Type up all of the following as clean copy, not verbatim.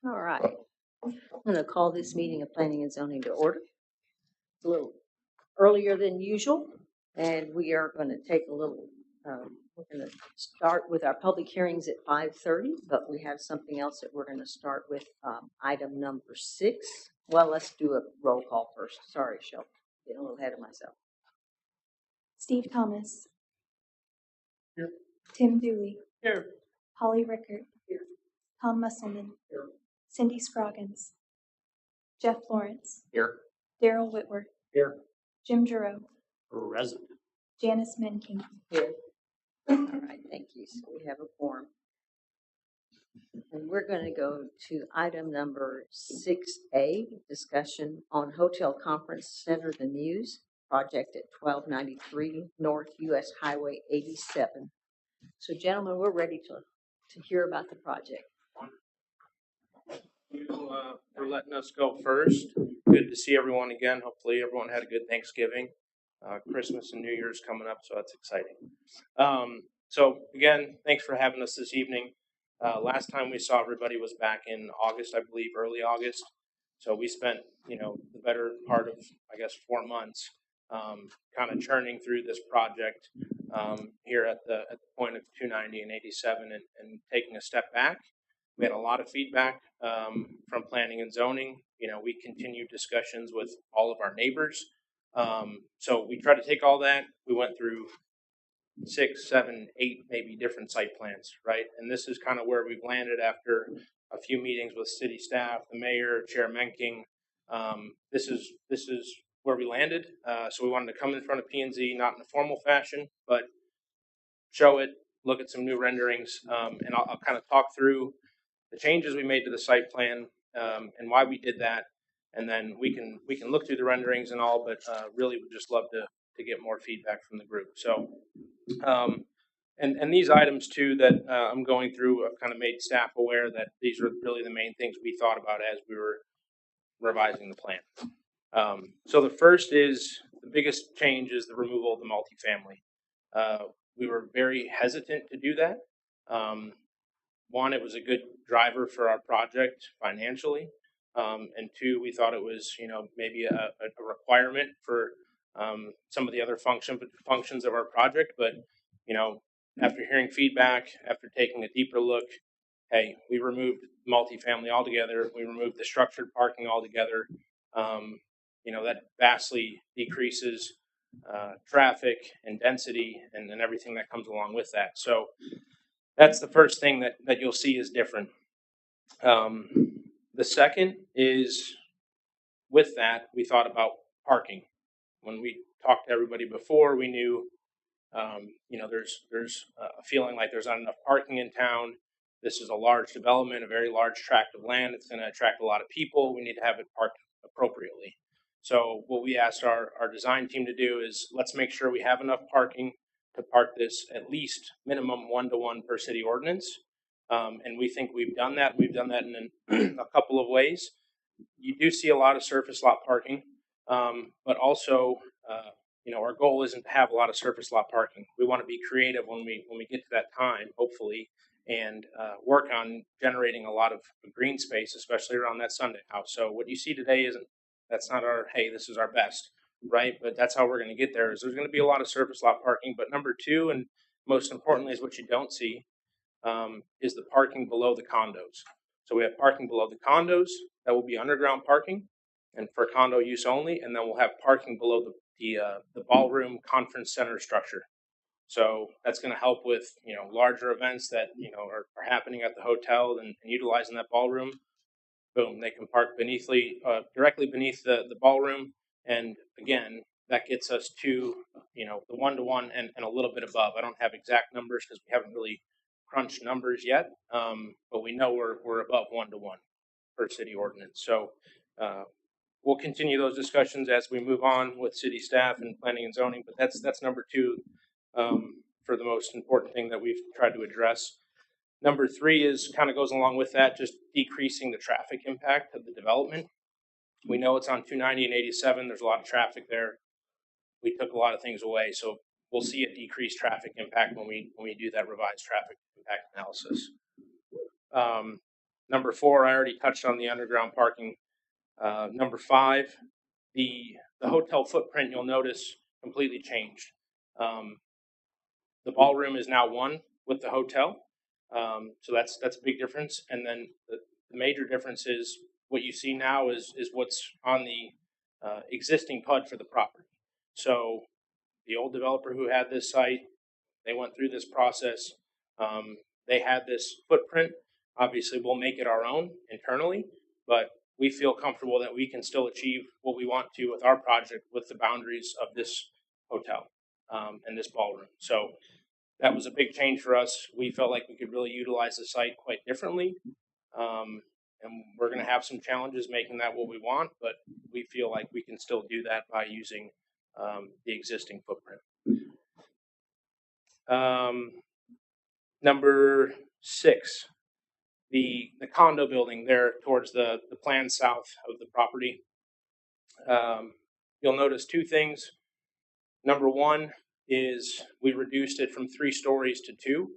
All right. I'm going to call this meeting of Planning and Zoning to order. It's a little earlier than usual, and we are going to take a little, we're going to start with our public hearings at 5:30, but we have something else that we're going to start with, item number 6. Well, let's do a roll call first. Sorry, Shel, getting a little ahead of myself. Steve Thomas. Here. Tim Dewey. Here. Holly Rickert. Here. Tom Musselman. Here. Cindy Scroggins. Jeff Lawrence. Here. Daryl Whitworth. Here. Jim Giroux. Present. Janice Menking. Here. All right, thank you. So we have a quorum. And we're going to go to item number 6A, discussion on Hotel Conference Center, the Muse, project at 1293 North US Highway 87. So gentlemen, we're ready to hear about the project. For letting us go first. Good to see everyone again. Hopefully everyone had a good Thanksgiving. Christmas and New Year's coming up, so that's exciting. So again, thanks for having us this evening. Last time we saw everybody was back in August, I believe, early August. So we spent, the better part of, 4 months kind of churning through this project here at the point of 290 and 87 and taking a step back. We had a lot of feedback from planning and zoning. We continued discussions with all of our neighbors. So we tried to take all that. We went through 6, 7, 8 maybe different site plans, right? And this is kind of where we've landed after a few meetings with city staff, the mayor, Chair Menking. This is where we landed. So we wanted to come in front of P&Z, not in a formal fashion, but show it, look at some new renderings, and I'll kind of talk through the changes we made to the site plan and why we did that. And then we can look through the renderings and all, but really would just love to get more feedback from the group. So, and these items too that I'm going through, I've kind of made staff aware that these are really the main things we thought about as we were revising the plan. So the first is, the biggest change is the removal of the multifamily. We were very hesitant to do that. One, it was a good driver for our project financially. And 2, we thought it was, maybe a requirement for some of the other functions of our project. But, after hearing feedback, after taking a deeper look, hey, we removed multifamily altogether. We removed the structured parking altogether. That vastly decreases traffic and density and everything that comes along with that. So that's the first thing that you'll see is different. The second is, with that, we thought about parking. When we talked to everybody before, we knew, there's a feeling like there's not enough parking in town. This is a large development, a very large tract of land. It's going to attract a lot of people. We need to have it parked appropriately. So what we asked our design team to do is, let's make sure we have enough parking to park this at least minimum 1-to-1 per city ordinance. And we think we've done that. We've done that in a couple of ways. You do see a lot of surface lot parking, but also, our goal isn't to have a lot of surface lot parking. We want to be creative when we get to that time, hopefully, and work on generating a lot of green space, especially around that Sunday house. So what you see today that's not our, hey, this is our best, right? But that's how we're going to get there. Is there's going to be a lot of surface lot parking. But number 2, and most importantly, is what you don't see, is the parking below the condos. So we have parking below the condos that will be underground parking and for condo use only, and then we'll have parking below the ballroom conference center structure. So that's going to help with larger events that are happening at the hotel and utilizing that ballroom. Boom, they can park directly beneath the ballroom, and again, that gets us to the 1-to-1 and a little bit above. I don't have exact numbers because we haven't really crunch numbers yet, but we know we're above 1-to-1 per city ordinance. So we'll continue those discussions as we move on with city staff and planning and zoning. But that's number 2 for the most important thing that we've tried to address. Number 3 is kind of goes along with that, just decreasing the traffic impact of the development. We know it's on 290 and 87. There's a lot of traffic there. We took a lot of things away, so we'll see a decreased traffic impact when we do that revised traffic impact analysis. Number 4, I already touched on the underground parking. Number 5, the hotel footprint, you'll notice, completely changed. The ballroom is now one with the hotel, so that's a big difference. And then the major difference is what you see now is what's on the existing PUD for the property. So the old developer who had this site, they went through this process. They had this footprint. Obviously, we'll make it our own internally, but we feel comfortable that we can still achieve what we want to with our project with the boundaries of this hotel and this ballroom. So that was a big change for us. We felt like we could really utilize the site quite differently. And we're going to have some challenges making that what we want, but we feel like we can still do that by using the existing footprint. Number 6, the condo building there towards the plan south of the property. You'll notice 2 things. Number 1 is we reduced it from 3 stories to 2.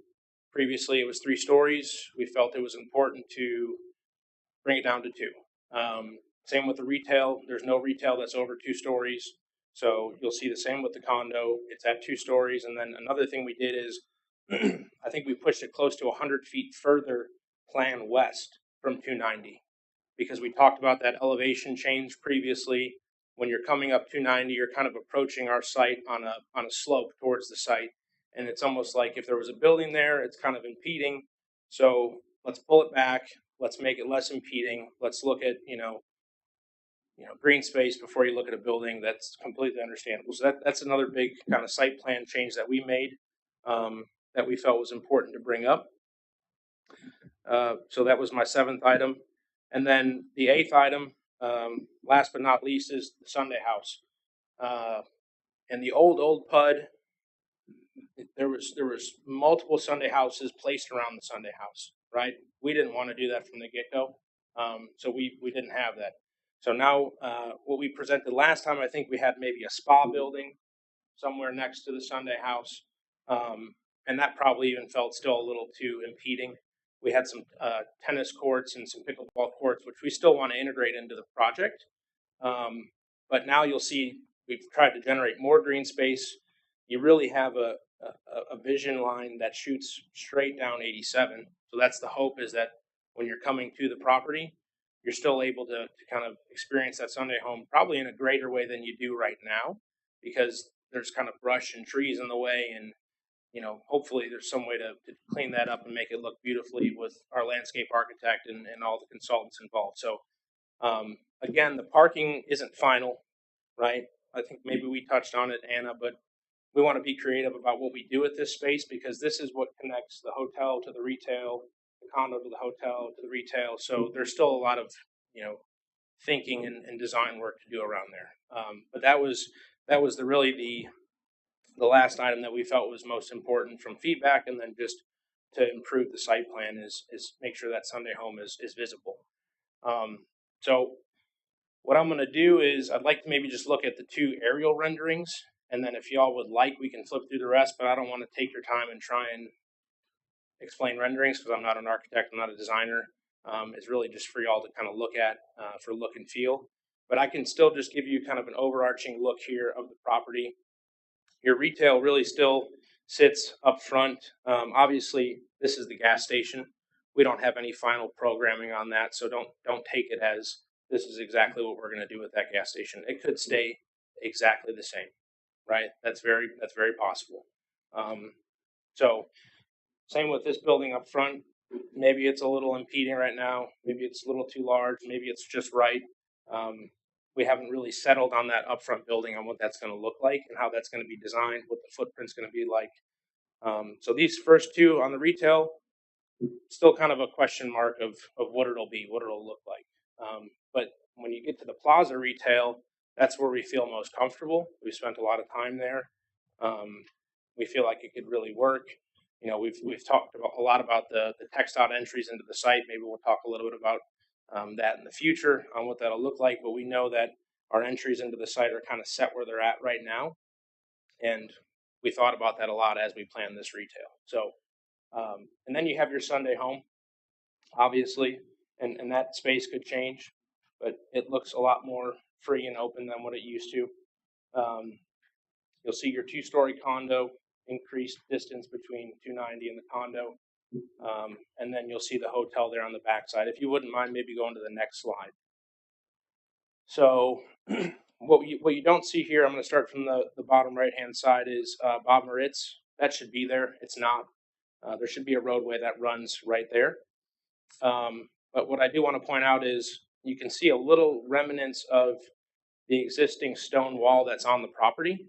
Previously, it was 3 stories. We felt it was important to bring it down to 2. Same with the retail. There's no retail that's over 2 stories. So you'll see the same with the condo. It's at 2 stories. And then another thing we did is I think we pushed it close to 100 feet further plan west from 290 because we talked about that elevation change previously. When you're coming up 290, you're kind of approaching our site on a slope towards the site. And it's almost like if there was a building there, it's kind of impeding. So let's pull it back. Let's make it less impeding. Let's look at, green space before you look at a building. That's completely understandable. So that's another big kind of site plan change that we made that we felt was important to bring up. So that was my 7th item. And then the 8th item, last but not least, is the Sunday house. And the old PUD, there was multiple Sunday houses placed around the Sunday house, right? We didn't want to do that from the get-go, so we didn't have that. So now what we presented last time, I think we had maybe a spa building somewhere next to the Sunday house, and that probably even felt still a little too impeding. We had some tennis courts and some pickleball courts, which we still want to integrate into the project. But now you'll see we've tried to generate more green space. You really have a vision line that shoots straight down 87. So that's the hope, is that when you're coming to the property, you're still able to kind of experience that Sunday home probably in a greater way than you do right now, because there's kind of brush and trees in the way, and hopefully there's some way to clean that up and make it look beautifully with our landscape architect and all the consultants involved. So again, the parking isn't final, right? I think maybe we touched on it, Anna, but we want to be creative about what we do with this space, because this is what connects the hotel to the retail, the condo to the hotel to the retail. So there's still a lot of thinking and design work to do around there. But that was the last item that we felt was most important from feedback, and then just to improve the site plan is make sure that Sunday home is visible. So what I'm going to do is I'd like to maybe just look at the 2 aerial renderings, and then if y'all would like, we can flip through the rest, but I don't want to take your time and try and explain renderings because I'm not an architect, I'm not a designer. It's really just for y'all to kind of look at for look and feel. But I can still just give you kind of an overarching look here of the property. Your retail really still sits up front. Obviously, this is the gas station. We don't have any final programming on that, so don't take it as this is exactly what we're going to do with that gas station. It could stay exactly the same, right? That's very possible. So same with this building up front. Maybe it's a little impeding right now. Maybe it's a little too large. Maybe it's just right. We haven't really settled on that upfront building, on what that's going to look like and how that's going to be designed, what the footprint's going to be like. So these first 2 on the retail, still kind of a question mark of what it'll be, what it'll look like. But when you get to the plaza retail, that's where we feel most comfortable. We spent a lot of time there. We feel like it could really work. We've talked a lot about the TxDOT entries into the site. Maybe we'll talk a little bit about that in the future on what that'll look like. But we know that our entries into the site are kind of set where they're at right now, and we thought about that a lot as we planned this retail. So, and then you have your Sunday home. Obviously, and that space could change, but it looks a lot more free and open than what it used to. You'll see your two-story condo, increased distance between 290 and the condo, and then you'll see the hotel there on the backside. If you wouldn't mind, maybe going to the next slide. So what you don't see here, I'm going to start from the bottom right-hand side, is Bob Moritz. That should be there. It's not. There should be a roadway that runs right there. But what I do want to point out is you can see a little remnants of the existing stone wall that's on the property.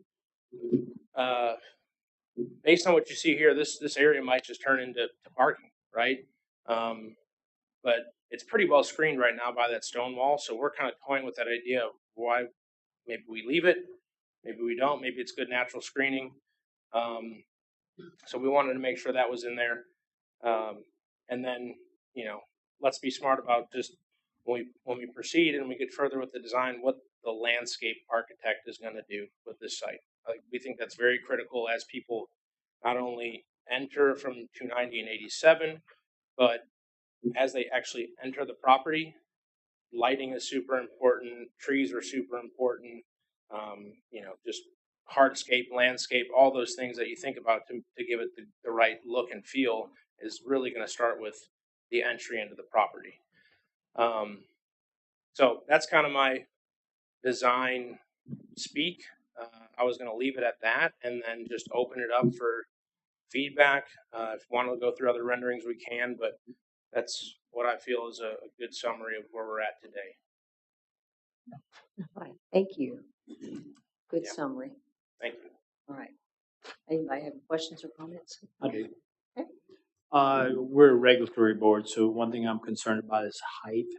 Based on what you see here, this area might just turn into parking, right? But it's pretty well screened right now by that stone wall, so we're kind of toying with that idea of why maybe we leave it, maybe we don't, maybe it's good natural screening. So we wanted to make sure that was in there. And then, let's be smart about just when we proceed and we get further with the design, what the landscape architect is going to do with this site. We think that's very critical as people not only enter from 290 and 87, but as they actually enter the property, lighting is super important, trees are super important, just hardscape, landscape, all those things that you think about to give it the right look and feel is really going to start with the entry into the property. So that's kind of my design speak. I was going to leave it at that and then just open it up for feedback. If you want to go through other renderings, we can, but that's what I feel is a good summary of where we're at today. All right, thank you. Good Yeah. summary. Thank you. All right. Anybody have questions or comments? I do. Okay. We're a regulatory board, so one thing I'm concerned about is height.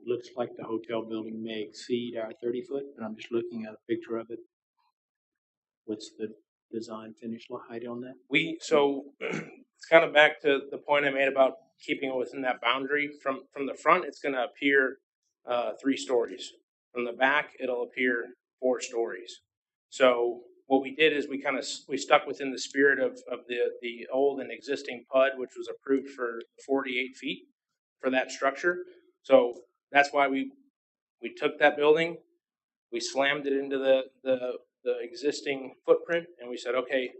Looks like the hotel building may exceed our 30 foot, but I'm just looking at a picture of it. What's the design finish height on that? So it's kind of back to the point I made about keeping it within that boundary. From the front, it's going to appear 3 stories. From the back, it'll appear 4 stories. So what we did is we stuck within the spirit of the old and existing PUD, which was approved for 48 feet for that structure. So that's why we took that building, we slammed it into the existing footprint, and we said, okay,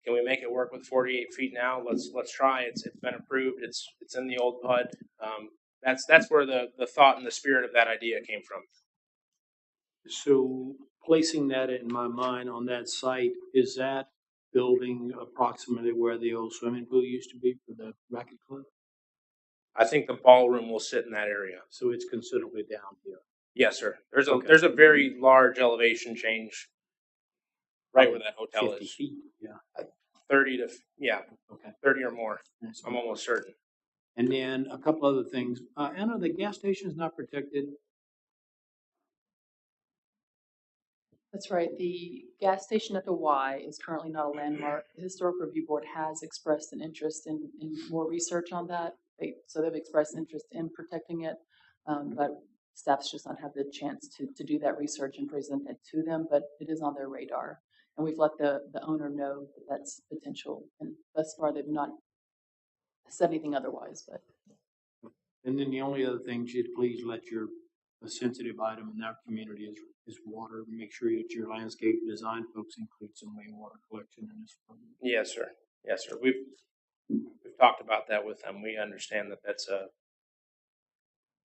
can we make it work with 48 feet now? Let's try. It's been approved. It's in the old PUD. That's where the thought and the spirit of that idea came from. So placing that in my mind on that site, is that building approximately where the old swimming pool used to be for the racket club? I think the ballroom will sit in that area. So it's considerably down here. Yes, sir. There's Okay. there's a very large elevation change right where that hotel 50 is. feet, yeah. 30 to Okay. 30 or more. That's I'm good. almost certain. And then a couple other things. Anna, the gas station is not protected. That's right. The gas station at the Y is currently not a landmark. The Historic Review Board has expressed an interest in more research on that. So they've expressed interest in protecting it, but staff's just not had the chance to do that research and present it to them, but it is on their radar. And we've let the owner know that that's potential. And thus far, they've not said anything otherwise, but. And then the only other thing, you'd please let a sensitive item in our community is water. Make sure that your landscape design folks include some rainwater collection in this program. Yes, sir. Yes, sir. We've talked about that with them. We understand that that's a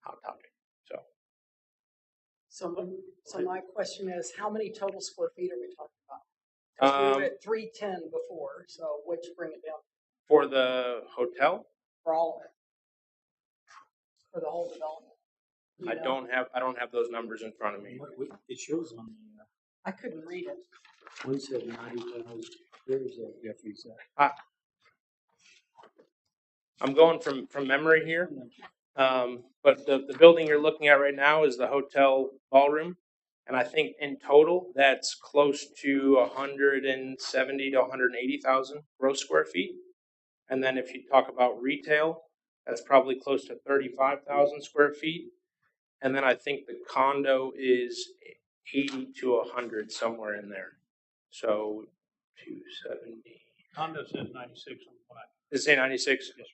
hot topic. So my question is, how many total square feet are we talking about? Because we were at 310 before, so what'd you bring it down For the hotel, for all of it? For the whole development? You know? I don't have those numbers in front of me. It shows on the, I couldn't read it. one said 90,000. Where is that, Jeffrey's I'm going from memory here. But the building you're looking at right now is the hotel ballroom. And I think in total, that's close to 170 to 180,000 gross square feet. And then if you talk about retail, that's probably close to 35,000 square feet. And then I think the condo is 80 to 100, somewhere in there. So 270. Condo says 96 on the plaque. Does it say 96? Yes,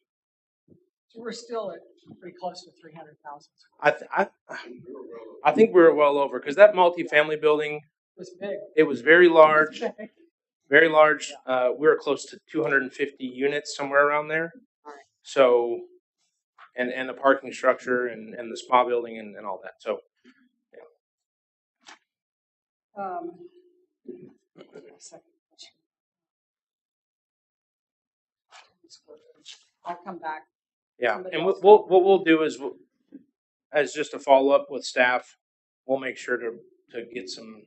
So we're still at pretty close to 300,000. I think we were well over because that multifamily building, It was big. it was very large, It was big. very large. We were close to 250 units, somewhere around there. Alright. So, and the parking structure and the spa building and all that. So, Second question. I'll come back. yeah. Somebody And else. what we'll do is, as just a follow up with staff, we'll make sure to get some.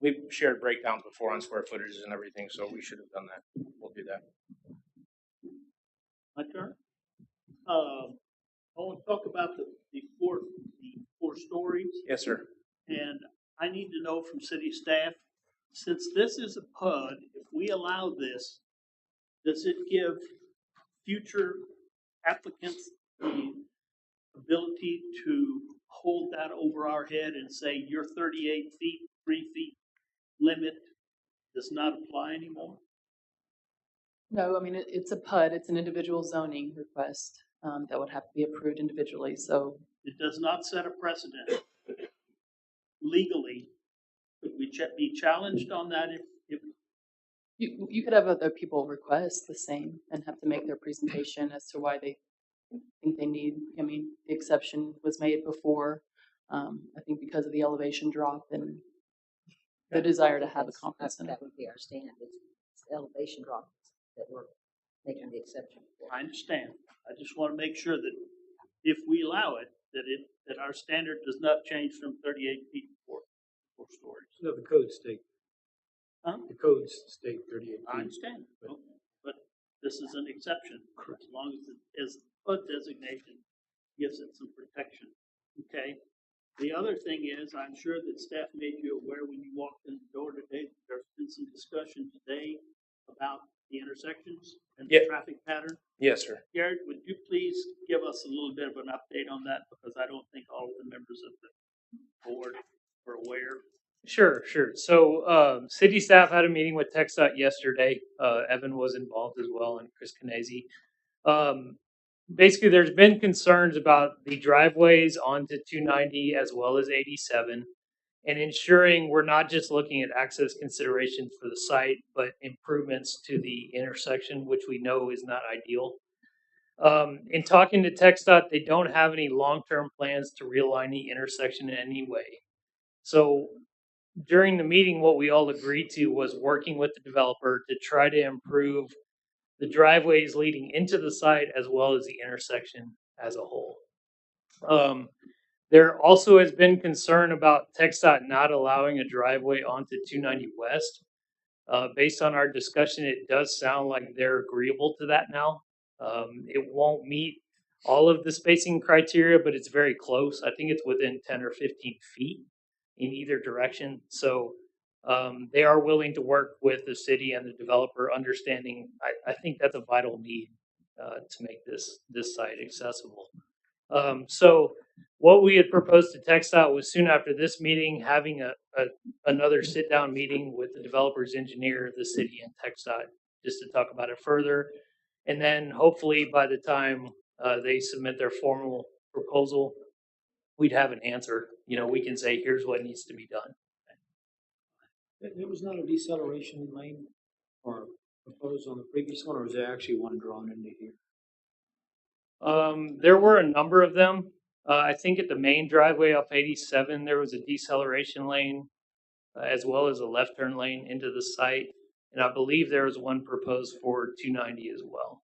We've shared breakdowns before on square footages and everything, so we should have done that. We'll do that. My turn. I want to talk about the four stories, Yes, sir. and I need to know from city staff, since this is a PUD, if we allow this, does it give future applicants the ability to hold that over our head and say your 38 feet, 3 feet limit does not apply anymore? No, I mean, it's a PUD, it's an individual zoning request that would have to be approved individually. So It does not set a precedent. Legally, could we be challenged on that if you could have other people request the same and have to make their presentation as to why they think they need. I mean, the exception was made before, I think because of the elevation drop and the desire to have a conference center. That would be our stand. It's the elevation drop that we're making the exception for. I understand. I just want to make sure that if we allow it, that our standard does not change from 38 feet to four stories. No, the codes state. Huh? The codes state 38 I feet. understand, but this is an exception. As long as it is PUD designation gives it some protection. Okay. The other thing is, I'm sure that staff made you aware when you walked in the door today, there's been some discussion today about the intersections and the Yeah. traffic pattern. Yes, sir. Garrett, would you please give us a little bit of an update on that, because I don't think all of the members of the board are aware. Sure. So, city staff had a meeting with TxDOT yesterday. Evan was involved as well, and Chris Canesi. Basically, there's been concerns about the driveways onto 290 as well as 87, and ensuring we're not just looking at access considerations for the site, but improvements to the intersection, which we know is not ideal. In talking to TxDOT, they don't have any long-term plans to realign the intersection in any way. So during the meeting, what we all agreed to was working with the developer to try to improve the driveways leading into the site as well as the intersection as a whole. There also has been concern about TxDOT not allowing a driveway onto 290 West. Based on our discussion, it does sound like they're agreeable to that now. It won't meet all of the spacing criteria, but it's very close. I think it's within 10 or 15 feet in either direction. So they are willing to work with the city and the developer, understanding I think that's a vital need to make this site accessible. So what we had proposed to TxDOT was soon after this meeting, having another sit-down meeting with the developer's engineer, the city, and TxDOT, just to talk about it further. And then hopefully by the time they submit their formal proposal, we'd have an answer. We can say, here's what needs to be done. There was not a deceleration lane or proposed on the previous one, or was there actually one drawn into here? There were a number of them. I think at the main driveway off 87, there was a deceleration lane as well as a left turn lane into the site. And I believe there was one proposed for 290 as well.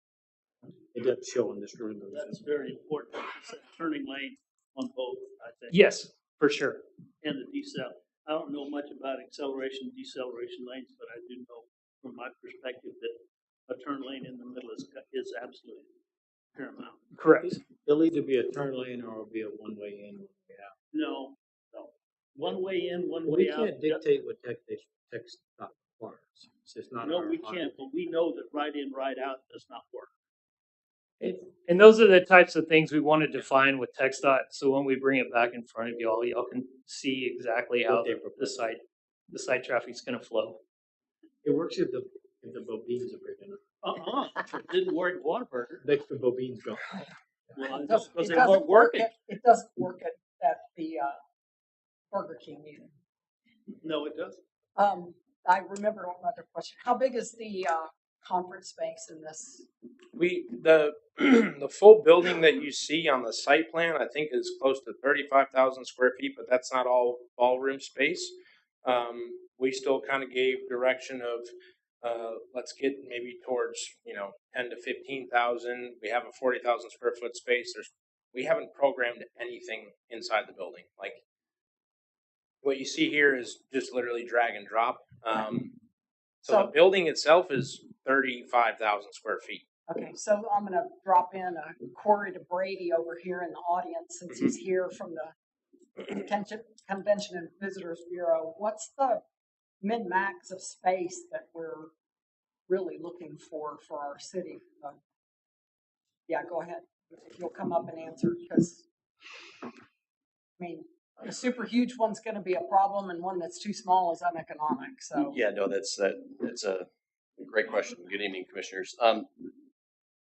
It doesn't show on this drawing. That's very important. It's a turning lane on both, I think. Yes, for sure. And the decel. I don't know much about acceleration and deceleration lanes, but I do know from my perspective that a turn lane in the middle is absolutely paramount. Correct. It'll either be a turn lane or it'll be a one-way in, one-way out. No. One way in, one We way out. can't dictate what TxDOT requires. It's not No, our- we can't, but we know that right in, right out does not work. And those are the types of things we want to define with TxDOT. So when we bring it back in front of y'all can see exactly how What they the site traffic's going to flow. It works if the bobines are big enough. It didn't work at Whataburger. The bobines go. Well, It just doesn't- because it they weren't doesn't work working. It doesn't work at the Burger King either. No, it doesn't. I remember another question. How big is the conference space in this? The the full building that you see on the site plan, I think, is close to 35,000 square feet, but that's not all ballroom space. We still kind of gave direction of let's get maybe towards 10 to 15,000. We have a 40,000 square foot space. We haven't programmed anything inside the building. Like what you see here is just literally drag and drop. So the building itself is 35,000 square feet. Okay, so I'm going to drop in a Corey to Brady over here in the audience since he's here from the Convention and Visitors Bureau. What's the min-max of space that we're really looking for our city? Yeah, go ahead. If you'll come up and answer, because I mean, a super huge one's going to be a problem, and one that's too small is uneconomic. So yeah, no, that's a great question. Good evening, commissioners.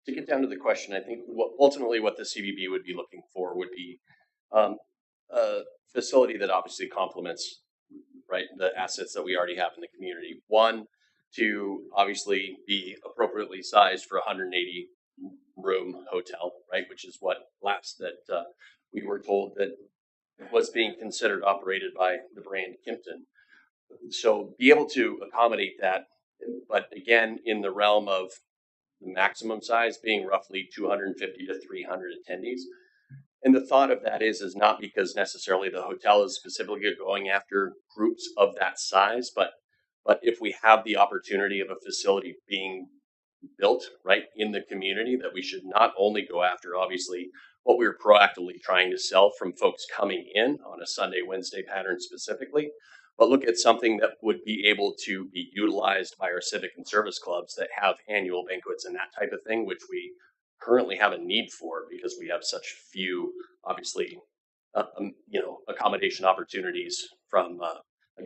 To get down to the question, I think ultimately what the CVB would be looking for would be a facility that obviously complements, right, the assets that we already have in the community. One, to obviously be appropriately sized for a 180 room hotel, right, which is what last that we were told that was being considered operated by the brand Kimpton. So be able to accommodate that, but again, in the realm of the maximum size being roughly 250 to 300 attendees. And the thought of that is not because necessarily the hotel is specifically going after groups of that size, but if we have the opportunity of a facility being built right in the community, that we should not only go after obviously what we were proactively trying to sell from folks coming in on a Sunday, Wednesday pattern specifically, but look at something that would be able to be utilized by our civic and service clubs that have annual banquets and that type of thing, which we currently have a need for because we have such few, obviously, accommodation opportunities from a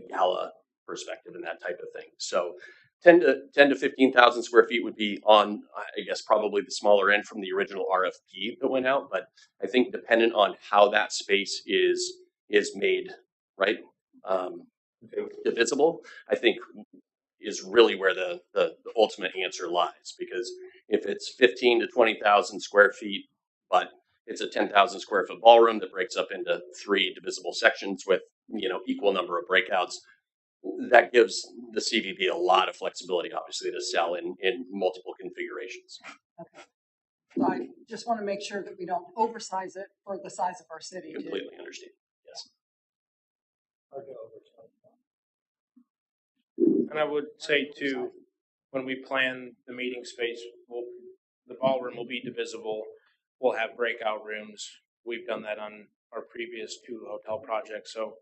gala perspective and that type of thing. So 10 to 15,000 square feet would be on, I guess, probably the smaller end from the original RFP that went out. But I think dependent on how that space is made, right, divisible, I think is really where the ultimate answer lies. Because if it's 15 to 20,000 square feet, but it's a 10,000 square foot ballroom that breaks up into 3 divisible sections with equal number of breakouts, that gives the CVB a lot of flexibility, obviously, to sell in multiple configurations. okay. So I just want to make sure that we don't oversize it for the size of our city. Completely understand. Yes. And I would say too, when we plan the meeting space, the ballroom will be divisible. We'll have breakout rooms. We've done that on our previous 2 hotel projects, so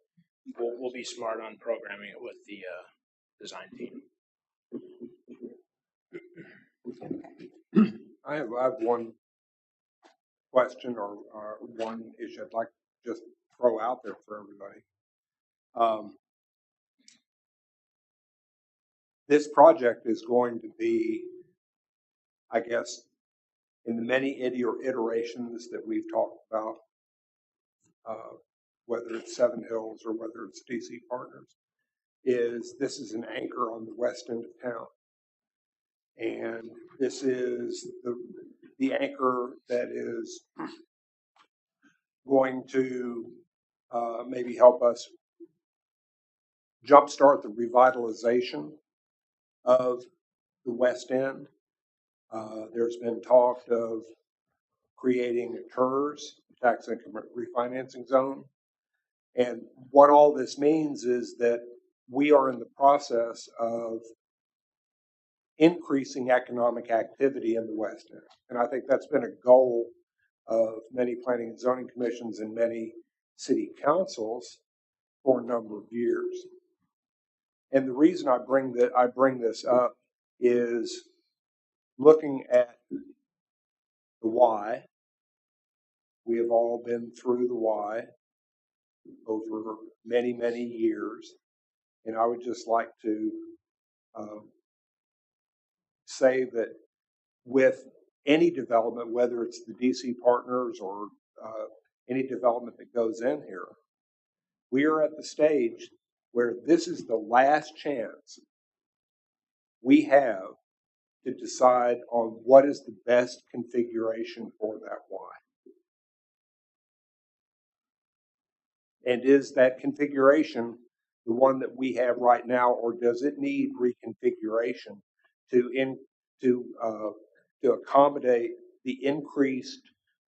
we'll be smart on programming it with the design team. I have one question or one issue I'd like to just throw out there for everybody. This project is going to be, I guess, in the many iterations that we've talked about, whether it's Seven Hills or whether it's DC Partners, this is an anchor on the west end of town. And this is the anchor that is going to maybe help us jumpstart the revitalization of the West End. There's been talk of creating a TERS, tax income refinancing zone. And what all this means is that we are in the process of increasing economic activity in the West End. And I think that's been a goal of many planning and zoning commissions and many city councils for a number of years. And the reason I bring this up is looking at the Y. We have all been through the Y over many, many years. And I would just like to say that with any development, whether it's the DC Partners or any development that goes in here, we are at the stage where this is the last chance we have to decide on what is the best configuration for that Y. And is that configuration the one that we have right now, or does it need reconfiguration to accommodate the increased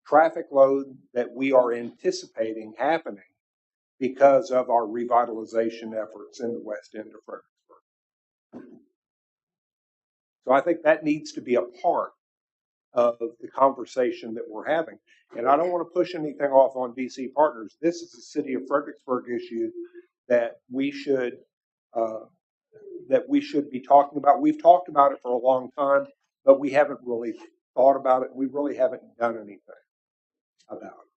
traffic load that we are anticipating happening because of our revitalization efforts in the west end of Fredericksburg? So I think that needs to be a part of the conversation that we're having. And I don't want to push anything off on DC Partners. This is a city of Fredericksburg issue that we should be talking about. We've talked about it for a long time, but we haven't really thought about it. We really haven't done anything about it.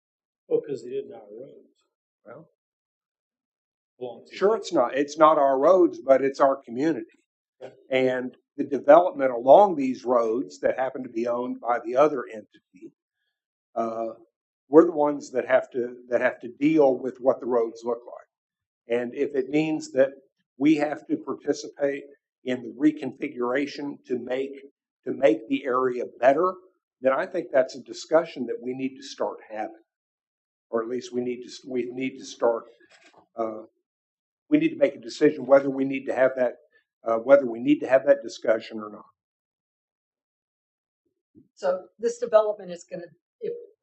Well, because they didn't have roads. Well, Belong to sure, it's not our roads, but it's our community. Yeah. And the development along these roads that happen to be owned by the other entity, we're the ones that have to deal with what the roads look like. And if it means that we have to participate in the reconfiguration to make the area better, then I think that's a discussion that we need to start having, or at least we need to start. We need to make a decision whether we need to have that discussion or not. So this development is going to,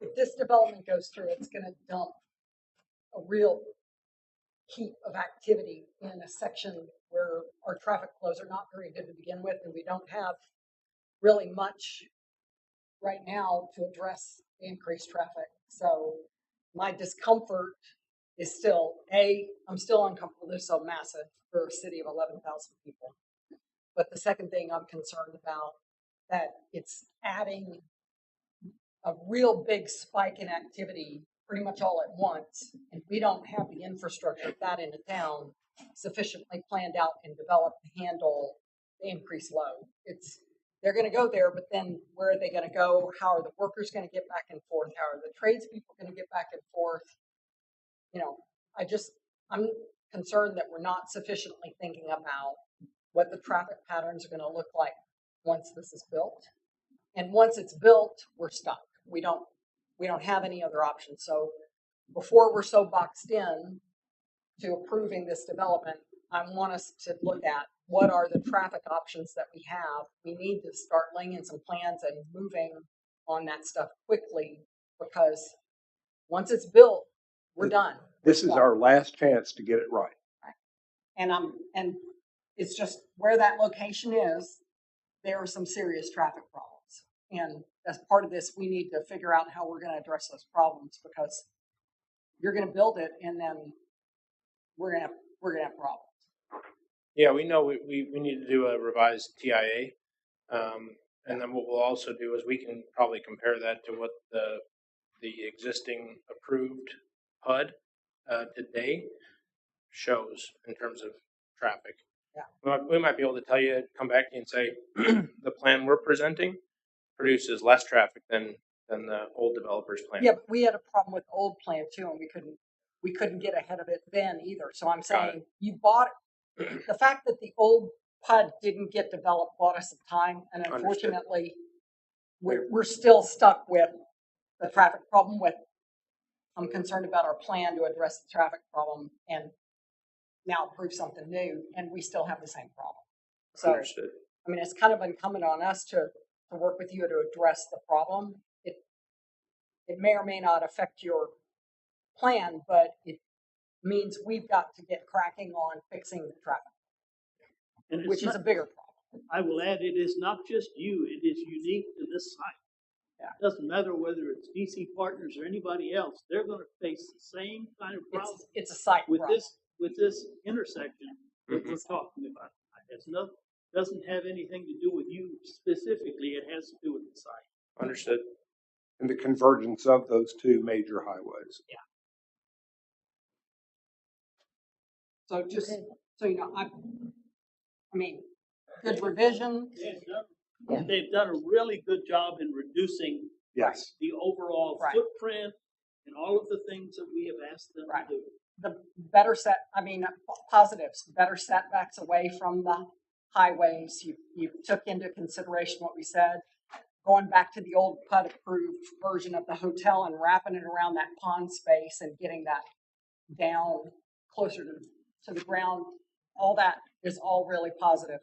if this development goes through, it's going to dump a real heap of activity in a section where our traffic flows are not very good to begin with, and we don't have really much right now to address the increased traffic. So my discomfort is still, I'm still uncomfortable. This is so massive for a city of 11,000 people. But the second thing I'm concerned about, that it's adding a real big spike in activity pretty much all at once, and we don't have the infrastructure of that in a town sufficiently planned out and developed to handle the increased load. They're going to go there, but then where are they going to go? How are the workers going to get back and forth? How are the tradespeople going to get back and forth? You know, I'm concerned that we're not sufficiently thinking about what the traffic patterns are going to look like once this is built. And once it's built, we're stuck. We don't have any other options. So before we're so boxed in to approving this development, I want us to look at what are the traffic options that we have. We need to start laying in some plans and moving on that stuff quickly, because once it's built, we're done. This is our last chance to get it right. And it's just where that location is, there are some serious traffic problems. And as part of this, we need to figure out how we're going to address those problems, because you're going to build it and then we're going to have problems. Yeah, we know we need to do a revised TIA. And then what we'll also do is we can probably compare that to what the existing approved PUD today shows in terms of traffic. Yeah. We might be able to tell you, come back and say, the plan we're presenting produces less traffic than the old developer's plan. Yeah, but we had a problem with the old plan too, and we couldn't get ahead of it then either. So I'm saying you bought the fact that the old PUD didn't get developed bought us some time, and unfortunately we're still stuck with the traffic problem. I'm concerned about our plan to address the traffic problem and now approve something new, and we still have the same problem. So Understood. I mean, it's kind of incumbent on us to work with you to address the problem. It may or may not affect your plan, but it means we've got to get cracking on fixing the traffic, which is a bigger problem. I will add, it is not just you, it is unique to this site. Yeah. It doesn't matter whether it's DC Partners or anybody else, they're going to face the same kind of problem. It's a site with problem. this intersection that we're talking about. It's doesn't have anything to do with you specifically, it has to do with the site. Understood. And the convergence of those two major highways. Yeah. So just so you know, I mean, good revision. they've done a really good job in reducing Yes. the overall Right. footprint and all of the things that we have asked them Right. to do. The better positives, better setbacks away from the highways. You took into consideration what we said, going back to the old PUD approved version of the hotel and wrapping it around that pond space and getting that down closer to the ground. All that is all really positive.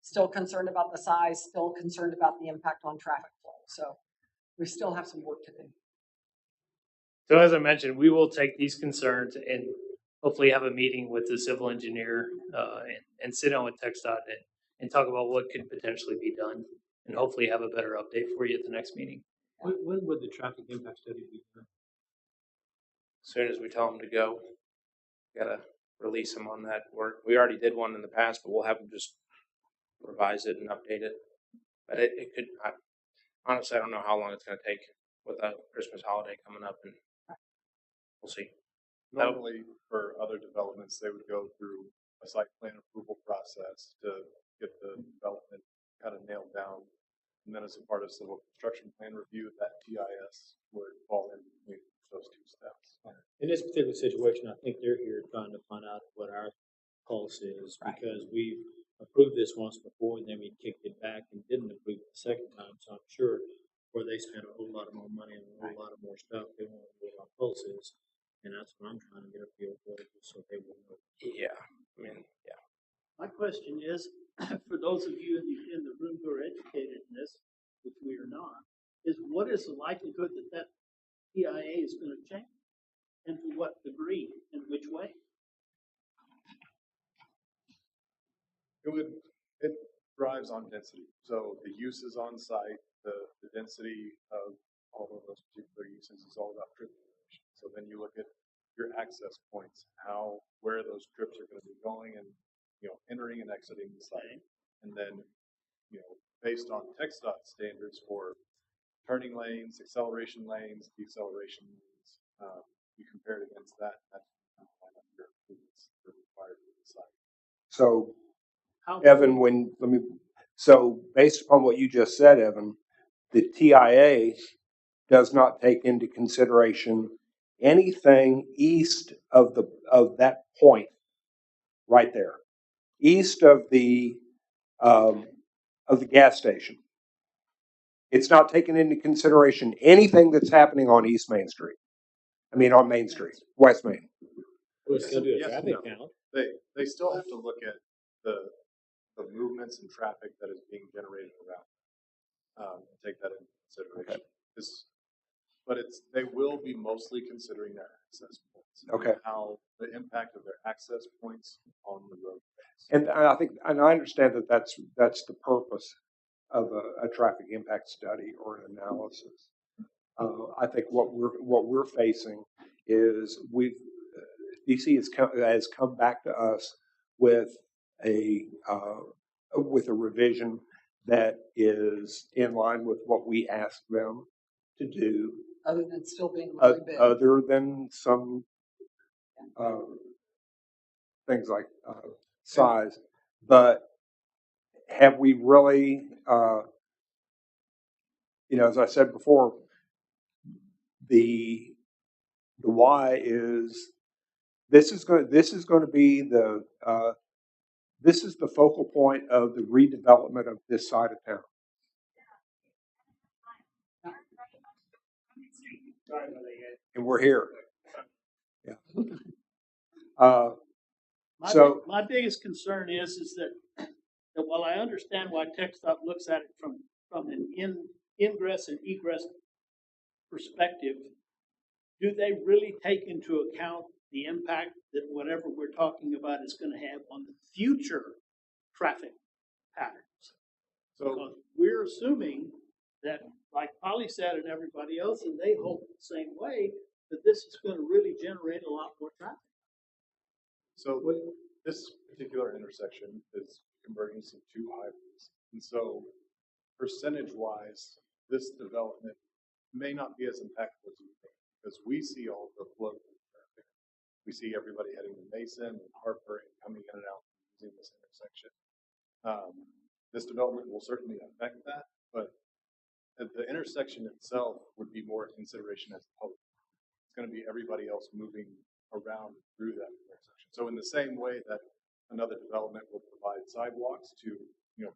Still concerned about the size, still concerned about the impact on traffic flow. So we still have some work to do. So as I mentioned, we will take these concerns and hopefully have a meeting with the civil engineer and sit down with TxDOT and talk about what could potentially be done, and hopefully have a better update for you at the next meeting. When would the traffic impact study be done? As soon as we tell them to go, gotta release them on that work. We already did one in the past, but we'll have them just revise it and update it. But it could, honestly, I don't know how long it's gonna take with the Christmas holiday coming up, and we'll see. Normally, for other developments, they would go through a site plan approval process to get the development kind of nailed down. And then as a part of civil construction plan review, that TIS would fall in between those two steps. In this particular situation, I think they're here trying to find out what our pulse is, Right. because we approved this once before, and then we kicked it back and didn't approve it the second time. So I'm sure where they spent a whole lot of more money and a whole lot of more stuff, they want to know what our pulse is. And that's what I'm trying to get a feel for, just so they will know. Yeah, I mean, yeah. My question is, for those of you in the room who are educated in this, which we are not, is what is the likelihood that that TIA is going to change? And to what degree, in which way? It drives on density. So the uses on site, the density of all of those particular uses is all about trip generation. So then you look at your access points, where those trips are going to be going and, entering and exiting the site. And then, based on TxDOT standards for turning lanes, acceleration lanes, deceleration lanes, you compare it against that, that's your improvements that are required for the site. So, How Evan, so based upon what you just said, Evan, the TIA does not take into consideration anything east of that point right there, east of the gas station. It's not taking into consideration anything that's happening on East Main Street. On Main Street, West Main. We'll still do a Yes, traffic no. count. They still have to look at the movements and traffic that is being generated around, take that into consideration. But they will be mostly considering their access points. Okay. How the impact of their access points on the road. And I understand that that's the purpose of a traffic impact study or an analysis. I think what we're facing is DC has come back to us with a revision that is in line with what we asked them to do, Other than still being really big. other than some things like size. But have we really, as I said before, the why is this is going to be this is the focal point of the redevelopment of this side of town. And we're here. Yeah. My biggest concern is that while I understand why TxDOT looks at it from an ingress and egress perspective, do they really take into account the impact that whatever we're talking about is going to have on the future traffic patterns? So we're assuming that, like Polly said and everybody else, and they hope the same way, that this is going to really generate a lot more traffic. So this particular intersection is convergence of two highways. And so percentage-wise, this development may not be as impactful as you think, because we see all the flow of traffic. We see everybody heading to Mason and Harper and coming in and out using this intersection. This development will certainly affect that, but the intersection itself would be more consideration as a public. It's going to be everybody else moving around through that intersection. So in the same way that another development will provide sidewalks to,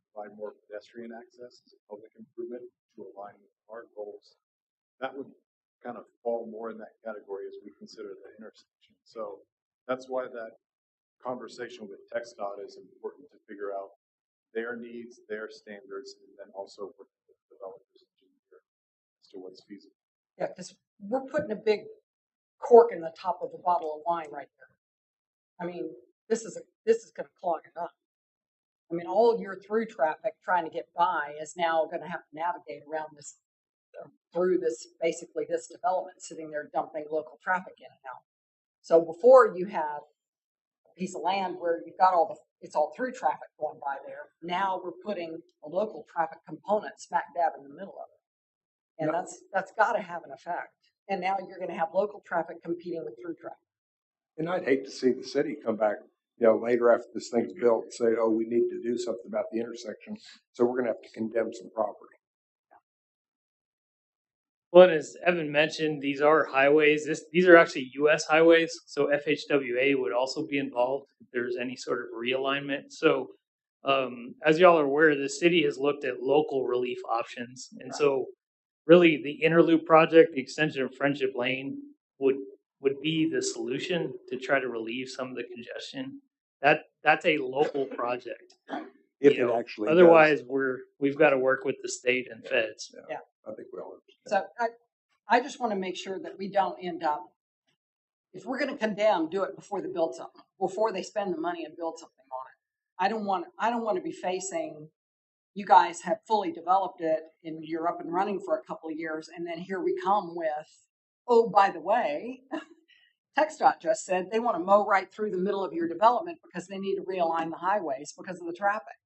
provide more pedestrian access as a public improvement to align with our goals, that would kind of fall more in that category as we consider the intersection. So that's why that conversation with TxDOT is important to figure out their needs, their standards, and then also work with developers engineer as to what's feasible. Yeah, because we're putting a big cork in the top of a bottle of wine right there. I mean, this is going to clog it up. I mean, all your through traffic trying to get by is now going to have to navigate around this, through this, basically this development sitting there dumping local traffic in and out. So before you had a piece of land where you've got it's all through traffic going by there. Now we're putting a local traffic component smack dab in the middle of it. And that's got to have an effect. And now you're going to have local traffic competing with through traffic. And I'd hate to see the city come back, later after this thing's built and say, oh, we need to do something about the intersection. So we're going to have to condemn some property. Well, and as Evan mentioned, these are highways. These are actually U.S. highways, so FHWA would also be involved if there's any sort of realignment. So, as y'all are aware, the city has looked at local relief options, and so really the interloop project, the extension of Friendship Lane, would be the solution to try to relieve some of the congestion. That's a local project. If it actually otherwise does. we've got to work with the state and feds. Yeah. I think we all understand. So I just want to make sure that we don't end up, if we're going to condemn, do it before they build something, before they spend the money and build something on it. I don't want to be facing, you guys have fully developed it and you're up and running for a couple of years, and then here we come with, oh, by the way, TxDOT just said they want to mow right through the middle of your development because they need to realign the highways because of the traffic.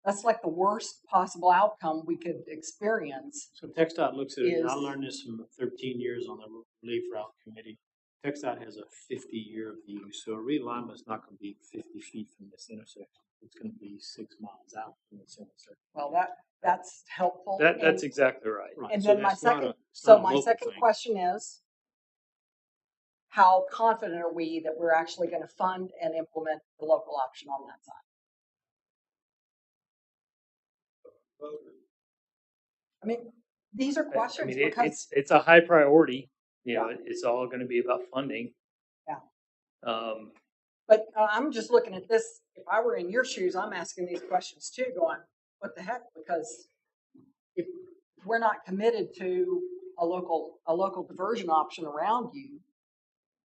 That's like the worst possible outcome we could experience. So TxDOT looks at it, and I learned this from 13 years on the relief route committee. TxDOT has a 50-year view, so a realignment is not going to be 50 feet from this intersection. It's going to be 6 miles out from this intersection. Well, that's helpful. That's exactly right. And so then my that's not second, a- it's not a my local second thing. question is, how confident are we that we're actually going to fund and implement the local option on that side? I mean, these are questions I mean, because it's a high priority. It's all going to be about funding. Yeah. But I'm just looking at this. If I were in your shoes, I'm asking these questions too, going, what the heck? Because if we're not committed to a local diversion option around you,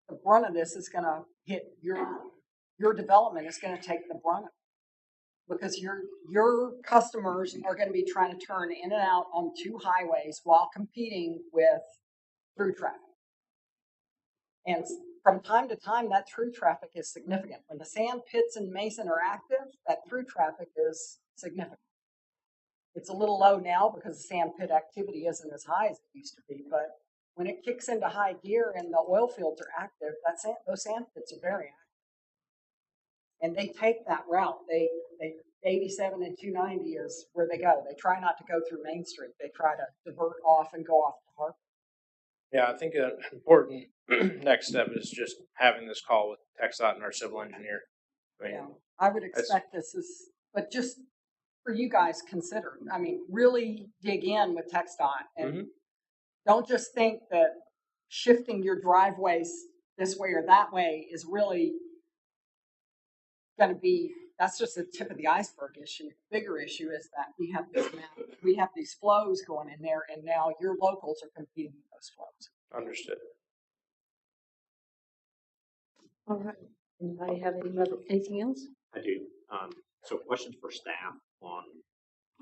the brunt of this is going to hit your development is going to take the brunt of it. Because your customers are going to be trying to turn in and out on 2 highways while competing with through traffic. And from time to time, that through traffic is significant. When the sand pits in Mason are active, that through traffic is significant. It's a little low now because the sand pit activity isn't as high as it used to be, but when it kicks into high gear and the oil fields are active, those sand pits are very active. And they take that route. They 87 and 290 is where they go. They try not to go through Main Street. They try to divert off and go off the Harper. Yeah, I think an important next step is just having this call with TxDOT and our civil engineer. I mean, Yeah, I would expect but just for you guys, consider. I mean, really dig in with TxDOT and don't just think that shifting your driveways this way or that way is really going to be. That's just the tip of the iceberg issue. The bigger issue is that we have these flows going in there, and now your locals are competing with those flows. understood. All right. Anybody have anything else? I do. So questions for staff on,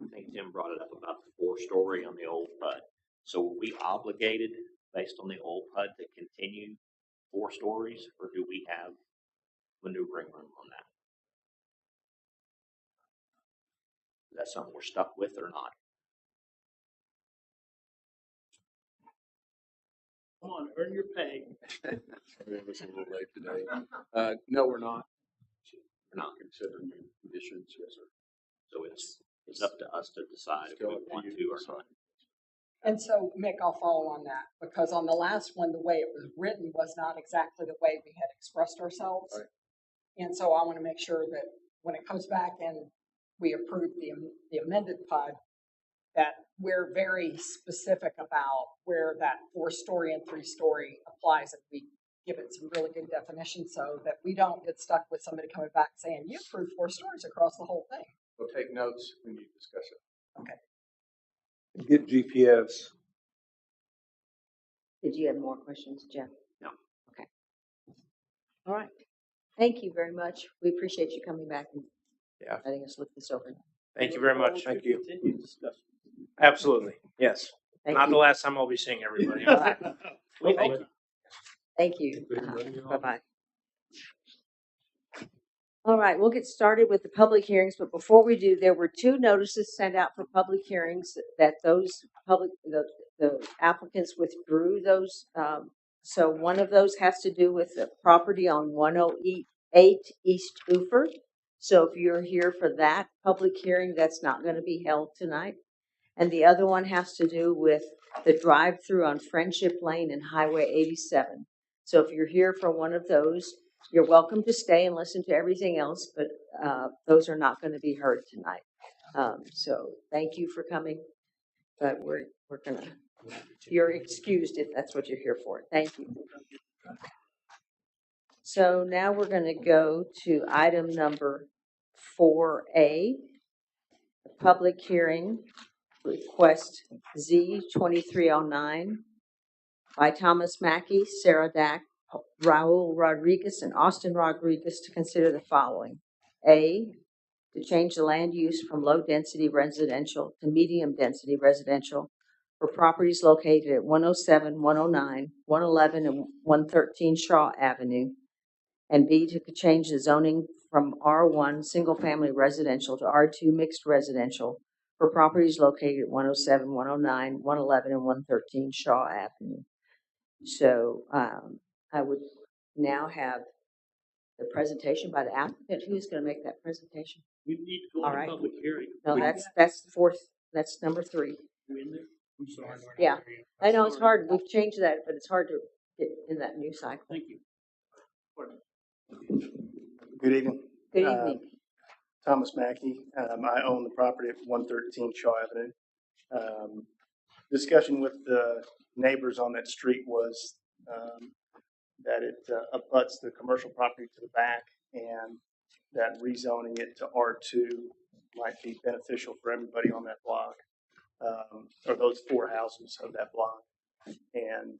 I think Tim brought it up about the 4-story on the old PUD. So are we obligated based on the old PUD to continue 4 stories, or do we have maneuvering room on that? Is that something we're stuck with or not? Come on, earn your pay. It was a little late today. No, we're not. We're not. Considering new conditions, yes, sir. So it's It's up to us to decide if we want to or not. And so, Mick, I'll follow on that, because on the last one, the way it was written was not exactly the way we had expressed ourselves. Right. And so I want to make sure that when it comes back and we approve the amended PUD, that we're very specific about where that 4-story and 3-story applies, and we give it some really good definition so that we don't get stuck with somebody coming back saying, you approved 4 stories across the whole thing. We'll take notes when you discuss it. Okay. Get GPS. Did you have more questions, Jeff? No. Okay. All right. Thank you very much. We appreciate you coming back and Yeah. letting us look this over. Thank you very much. Thank you. Continued discussion. Absolutely. Yes. Thank Not you. the last time I'll be seeing everybody. All right. Thank you. Thank you. Bye-bye. All right, we'll get started with the public hearings, but before we do, there were 2 notices sent out for public hearings that the applicants withdrew those. So one of those has to do with the property on 108 East Uford. So if you're here for that public hearing, that's not going to be held tonight. And the other one has to do with the drive-through on Friendship Lane and Highway 87. So if you're here for one of those, you're welcome to stay and listen to everything else, but those are not going to be heard tonight. So thank you for coming, but we're gonna. You're excused if that's what you're here for. Thank you. So now we're going to go to item number 4A, the public hearing request Z2309 by Thomas Mackey, Sarah Dack, Raul Rodriguez, and Austin Rodriguez to consider the following. A, to change the land use from low-density residential to medium-density residential for properties located at 107, 109, 111, and 113 Shaw Avenue. And B, to change the zoning from R1 single-family residential to R2 mixed residential for properties located at 107, 109, 111, and 113 Shaw Avenue. So I would now have the presentation by the applicant. Who's going to make that presentation? We need to go All to right. public hearing. No, that's the 4th. That's number 3. You in there? I'm sorry. Yeah, I know it's hard. We've changed that, but it's hard to get in that new cycle. Thank you. Good evening. Good evening. Thomas Mackey. I own the property at 113 Shaw Avenue. Discussion with the neighbors on that street was that it abuts the commercial property to the back, and that rezoning it to R2 might be beneficial for everybody on that block, or those 4 houses of that block. And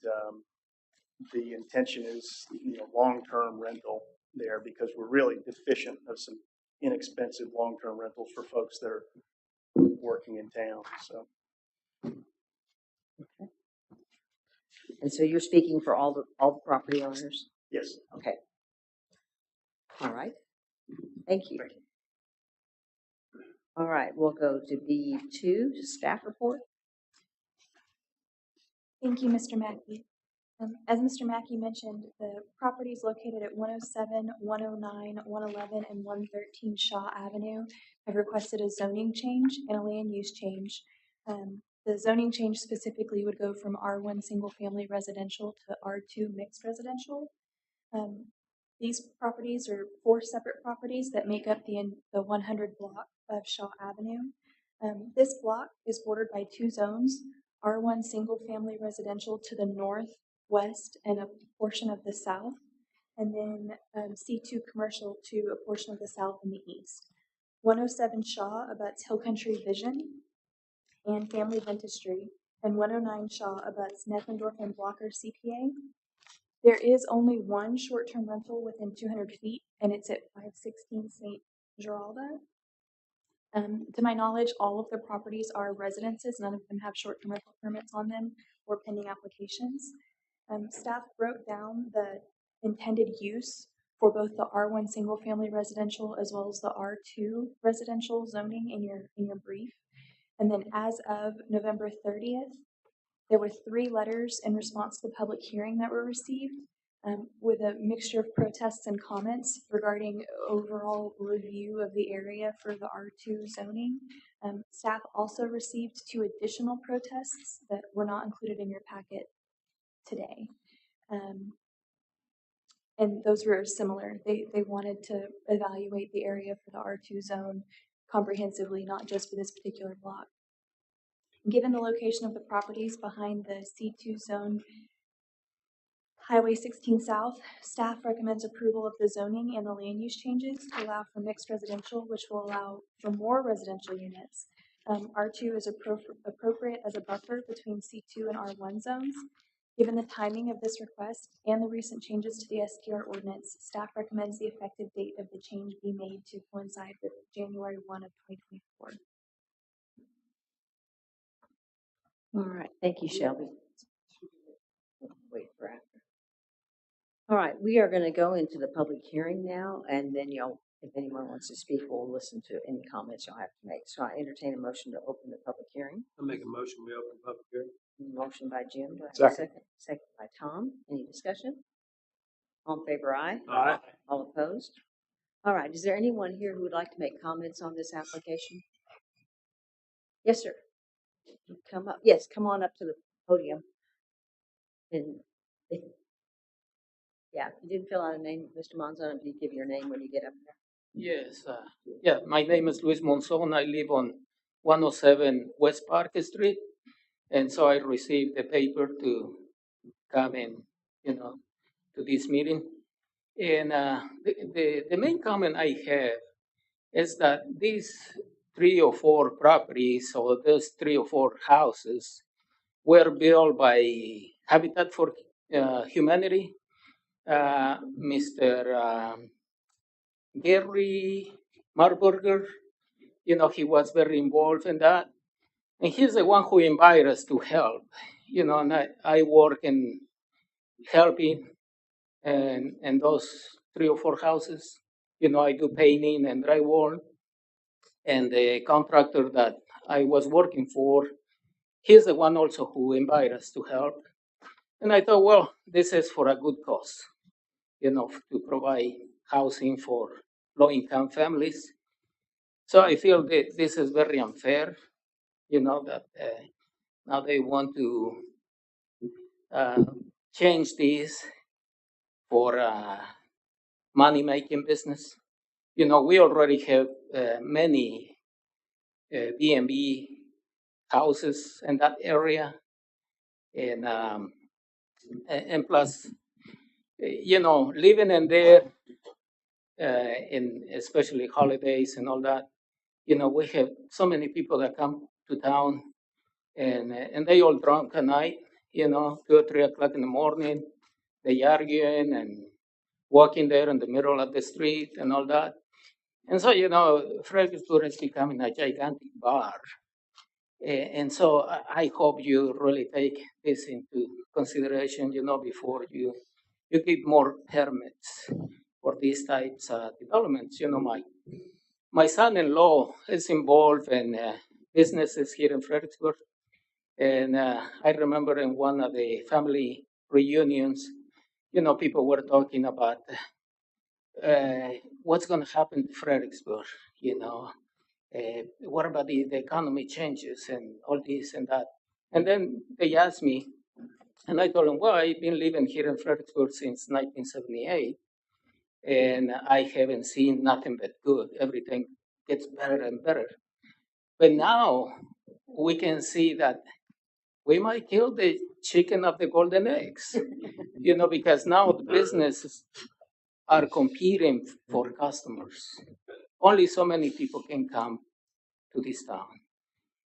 the intention is, long-term rental there, because we're really deficient of some inexpensive long-term rentals for folks that are working in town. So, Okay. And so you're speaking for all the property owners? yes. Okay. All right. Thank you. All right, we'll go to B2, staff report. Thank you, Mr. Mackey. As Mr. Mackey mentioned, the properties located at 107, 109, 111, and 113 Shaw Avenue have requested a zoning change and a land use change. The zoning change specifically would go from R1 single family residential to R2 mixed residential. These properties are 4 separate properties that make up the 100 block of Shaw Avenue. This block is bordered by 2 zones, R1 single family residential to the north, west, and a portion of the south, and then C2 commercial to a portion of the south and the east. 107 Shaw abuts Hill Country Vision and Family Dentistry, and 109 Shaw abuts Neckendorf and Blocker CPA. There is only one short-term rental within 200 feet, and it's at 516 St. Geralda. To my knowledge, all of the properties are residences. None of them have short-term rental permits on them or pending applications. Staff broke down the intended use for both the R1 single-family residential as well as the R2 residential zoning in your brief. And then as of November 30th, there were 3 letters in response to the public hearing that were received. with a mixture of protests and comments regarding overall review of the area for the R2 zoning. Staff also received 2 additional protests that were not included in your packet today. And those were similar. They wanted to evaluate the area for the R2 zone comprehensively, not just for this particular block. Given the location of the properties behind the C2 zone, Highway 16 South, staff recommends approval of the zoning and the land use changes to allow for mixed residential, which will allow for more residential units. R2 is appropriate as a buffer between C2 and R1 zones. Given the timing of this request and the recent changes to the STR ordinance, staff recommends the effective date of the change be made to coincide with January 1 of 2024. All right, thank you, Shelby. Wait for after. All right, we are going to go into the public hearing now, and then if anyone wants to speak, we'll listen to any comments you'll have to make. So I entertain a motion to open the public hearing. I'll make a motion, we open public hearing. Motion by Jim. Do I have a Second. second? Second by Tom. Any discussion? All in favor, aye. Aye. All opposed? All right, is there anyone here who would like to make comments on this application? Yes, sir. Come up. Yes, come on up to the podium. And if you didn't fill out a name, Mr. Monzon, if you give your name when you get up there. Yes, my name is Luis Monzon. I live on 107 West Park Street. And so I received the paper to come in, to this meeting. And the main comment I have is that these 3 or 4 properties or those 3 or 4 houses were built by Habitat for Humanity. Mr. Gary Marburger, he was very involved in that. And he's the one who invited us to help, and I work in helping and those 3 or 4 houses. I do painting and drywall. And the contractor that I was working for, he's the one also who invited us to help. And I thought, well, this is for a good cause, to provide housing for low-income families. So I feel that this is very unfair, that now they want to change this for money-making business. We already have many B&B houses in that area. And plus, living in there, in especially holidays and all that, we have so many people that come to town and they all drunk at night, 2 or 3 o'clock in the morning, they arguing and walking there in the middle of the street and all that. And so, Fredericksburg is becoming a gigantic bar. And so I hope you really take this into consideration, before you give more permits for these types of developments. My son-in-law is involved in businesses here in Fredericksburg. And I remember in one of the family reunions, people were talking about what's going to happen to Fredericksburg, what about the economy changes and all this and that. And then they asked me, and I told them, well, I've been living here in Fredericksburg since 1978, and I haven't seen nothing but good. Everything gets better and better. But now we can see that we might kill the chicken of the golden eggs, because now the businesses are competing for customers. Only so many people can come to this town.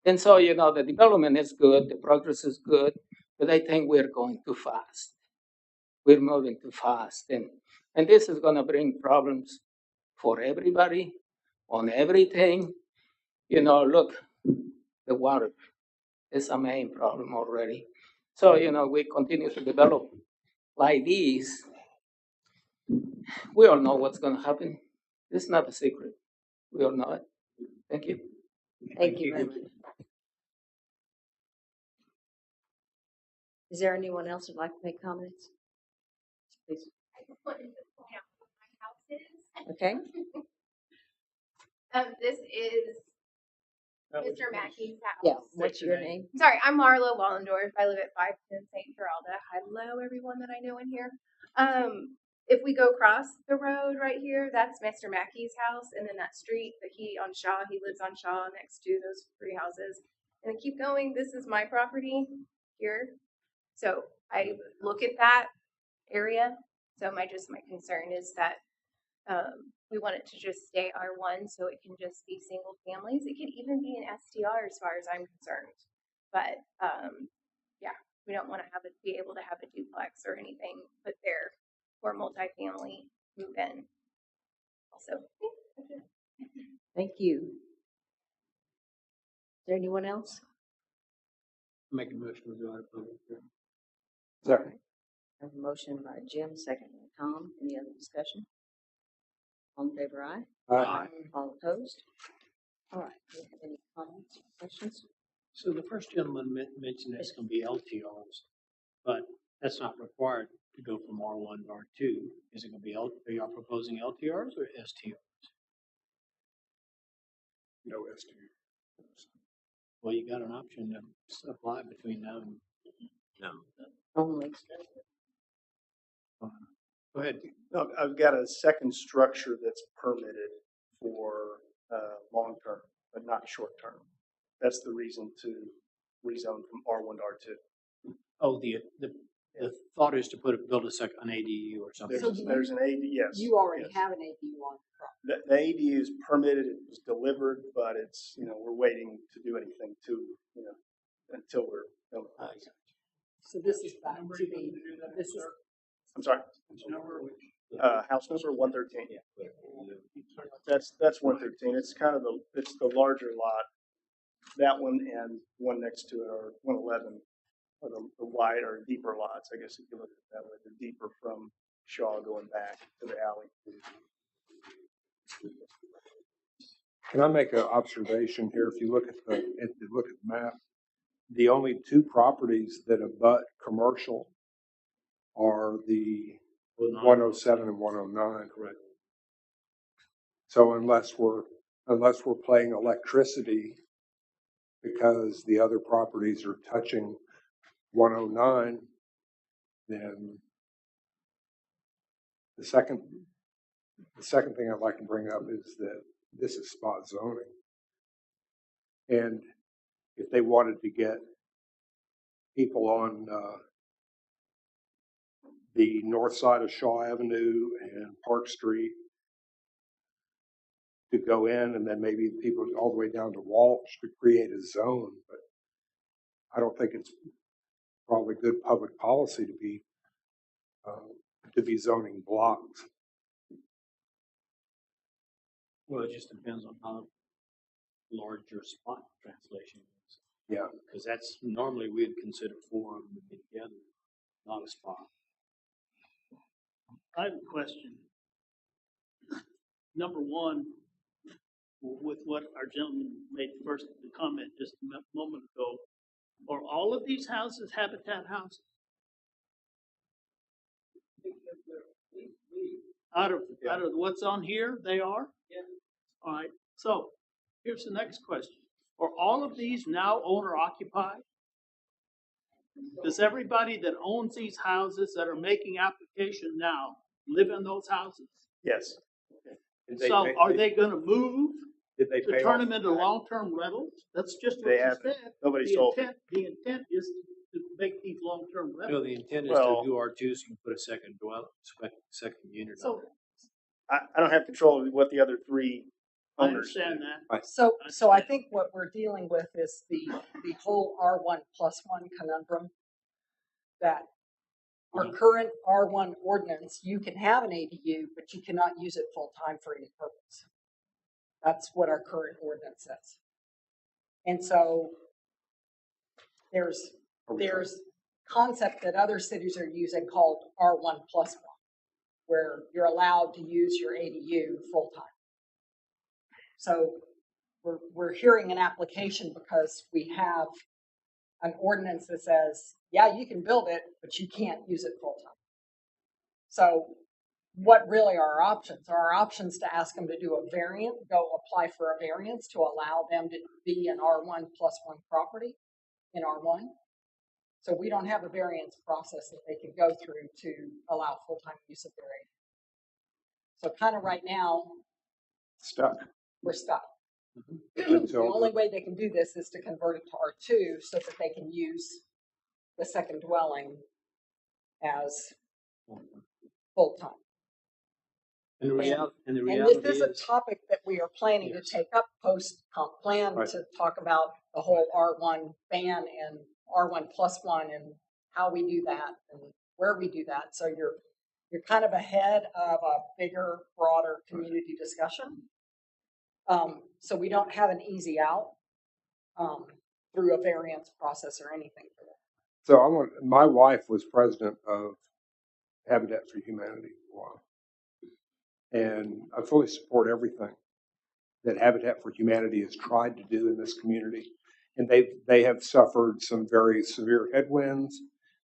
And so, the development is good, the progress is good, but I think we're going too fast. We're moving too fast. And this is going to bring problems for everybody on everything. Look, the water is a main problem already. So, we continue to develop like these. We all know what's going to happen. It's not a secret. We all know it. Thank you. Thank you very much. Is there anyone else who'd like to make comments? please. I just wanted to point out what my house is. Okay. This is Mr. Mackey's house. Yeah. What's your name? Sorry, I'm Marla Wallendorf. I live at 510 St. Geralda. Hello, everyone that I know in here. If we go across the road right here, that's Mr. Mackey's house, and then that street that he lives on Shaw next to those 3 houses. And then keep going. This is my property here. So I look at that area. So my concern is that we want it to just stay R1, so it can just be single families. It could even be an STR as far as I'm concerned. But yeah, we don't want to be able to have a duplex or anything put there for multifamily move in. Also, Thank you. Is there anyone else? Make a motion to go out of public hearing. Second. I have a motion by Jim, second by Tom. Any other discussion? All in favor, aye. Aye. All opposed? All right. Do you have any comments or questions? So the first gentleman mentioned it's going to be LTRs, but that's not required to go from R1 to R2. Is it going to be are you proposing LTRs or STRs? No STU. Well, you got an option to apply between now and No. Only. go ahead. No, I've got a second structure that's permitted for long-term, but not short-term. That's the reason to rezone from R1 to R2. Oh, the thought is to build an ADU or something. There's an ADU, yes. You already yes. have an ADU on the property. The ADU is permitted, it was delivered, but it's, we're waiting to do anything until we're. So this is back to the, this is, I'm sorry? House number 113. That's 113. It's kind of it's the larger lot. That one and one next to it are 111, or the wide or deeper lots, I guess if you look at it that way. They're deeper from Shaw going back to the alley. Can I make an observation here? If you look at the map, the only 2 properties that abut commercial are the 107 and 109. Correct. So unless we're playing electricity because the other properties are touching 109, then the second thing I'd like to bring up is that this is spot zoning. And if they wanted to get people on the north side of Shaw Avenue and Park Street to go in, and then maybe people all the way down to Walsh to create a zone, but I don't think it's probably good public policy to be zoning blocks. Well, it just depends on how large your spot translation is. Yeah. Because that's normally we'd consider 4 of them to be together, not a spot. I have a question. Number one, with what our gentleman made first the comment just a moment ago, are all of these houses Habitat houses? Out of what's on here, they are? Yeah. All right. So here's the next question. Are all of these now owner occupied? Does everybody that owns these houses that are making application now live in those houses? Yes. So are they going to move Did they to turn them into long-term rentals? That's just what They you haven't. said. Nobody sold them. The intent is to make these long-term No, rentals. the intent is Well- to do R2 so you can put a second unit on So there. I don't have control of what the other 3 I owners do. understand that. so I think what we're dealing with is the whole R1+1 conundrum, that our current R1 ordinance, you can have an ADU, but you cannot use it full-time for any purpose. That's what our current ordinance says. And so there's concept that other cities are using called R1+1, where you're allowed to use your ADU full-time. So we're hearing an application because we have an ordinance that says, yeah, you can build it, but you can't use it full-time. So what really are our options? Are our options to ask them to do a variant, go apply for a variance to allow them to be an R1+1 property in R1? So we don't have a variance process that they could go through to allow full-time use of their area. So kind of right now, Stuck. we're stuck. The Until only way they can do this is to convert it to R2 so that they can use the second dwelling as full-time. And the And reality this is a is, topic that we are planning to take up post-comp plan Right. to talk about the whole R1 ban and R1+1 and how we do that and where we do that. So you're kind of ahead of a bigger, broader community discussion. So we don't have an easy out through a variance process or anything for that. So my wife was president of Habitat for Humanity for a while. And I fully support everything that Habitat for Humanity has tried to do in this community. And they have suffered some very severe headwinds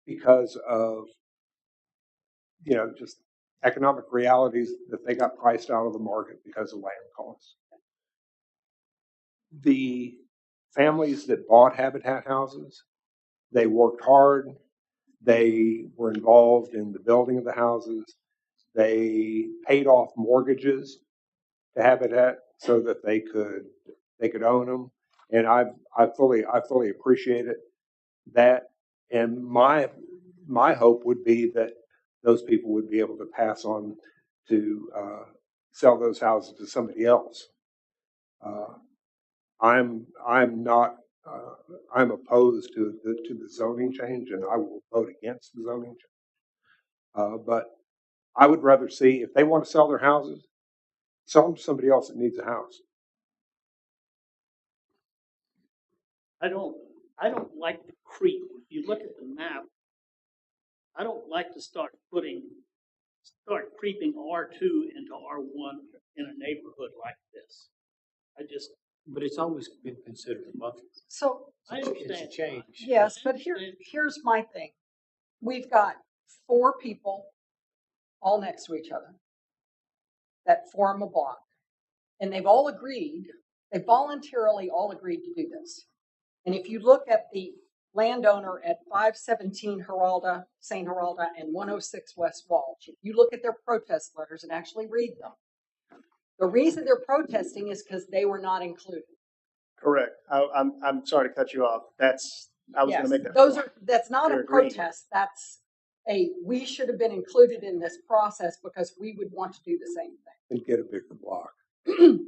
because of, just economic realities that they got priced out of the market because of land costs. The families that bought Habitat houses, they worked hard. They were involved in the building of the houses. They paid off mortgages to Habitat so that they could own them, and I fully appreciate it. That, and my hope would be that those people would be able to pass on to sell those houses to somebody else. I'm not. I'm opposed to the zoning change, and I will vote against the zoning change. But I would rather see, if they want to sell their houses, sell them to somebody else that needs a house. I don't like the creep. If you look at the map, I don't like to start creeping R2 into R1 in a neighborhood like this. but it's always been considered a buffer. So I It's a understand. change. yes, but here's my thing. We've got 4 people all next to each other that form a block. And they've all agreed, they voluntarily all agreed to do this. And if you look at the landowner at 517 St. Geralda and 106 West Walsh, if you look at their protest letters and actually read them, the reason they're protesting is because they were not included. Correct. I'm sorry to cut you off. I was going to make that Those point. that's not They're a agreeing. protest. That's we should have been included in this process because we would want to do the same And get a bigger block. thing.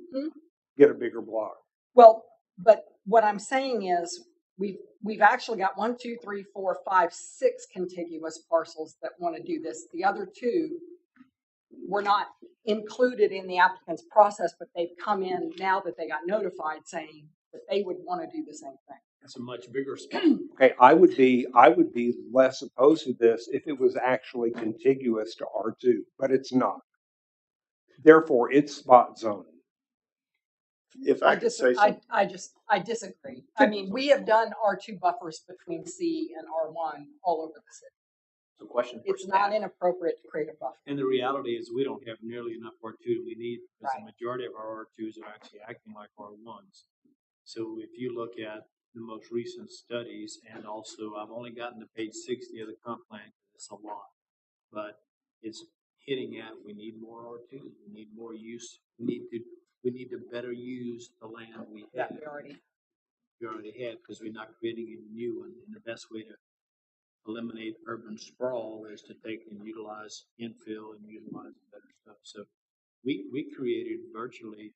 Get a bigger block. Well, but what I'm saying is we've actually got 1, 2, 3, 4, 5, 6 contiguous parcels that want to do this. The other 2 were not included in the applicant's process, but they've come in now that they got notified saying that they would want to do the same thing. It's a much bigger spot. Okay, I would be less opposed to this if it was actually contiguous to R2, but it's not. Therefore, it's spot zoning. If I could say something. I disagree. I mean, we have done R2 buffers between C and R1 all over the city. So question for It's staff. not inappropriate to create a buffer. And the reality is we don't have nearly enough R2 that we need because Right. the majority of our R2s are actually acting like R1s. So if you look at the most recent studies, and also I've only gotten to page 60 of the comp plan, it's a lot, but it's hitting at, we need more R2s, we need more use, we need to better use the land we have. That we already have, because we're not creating a new one. And the best way to eliminate urban sprawl is to take and utilize infill and utilize better stuff. So we created virtually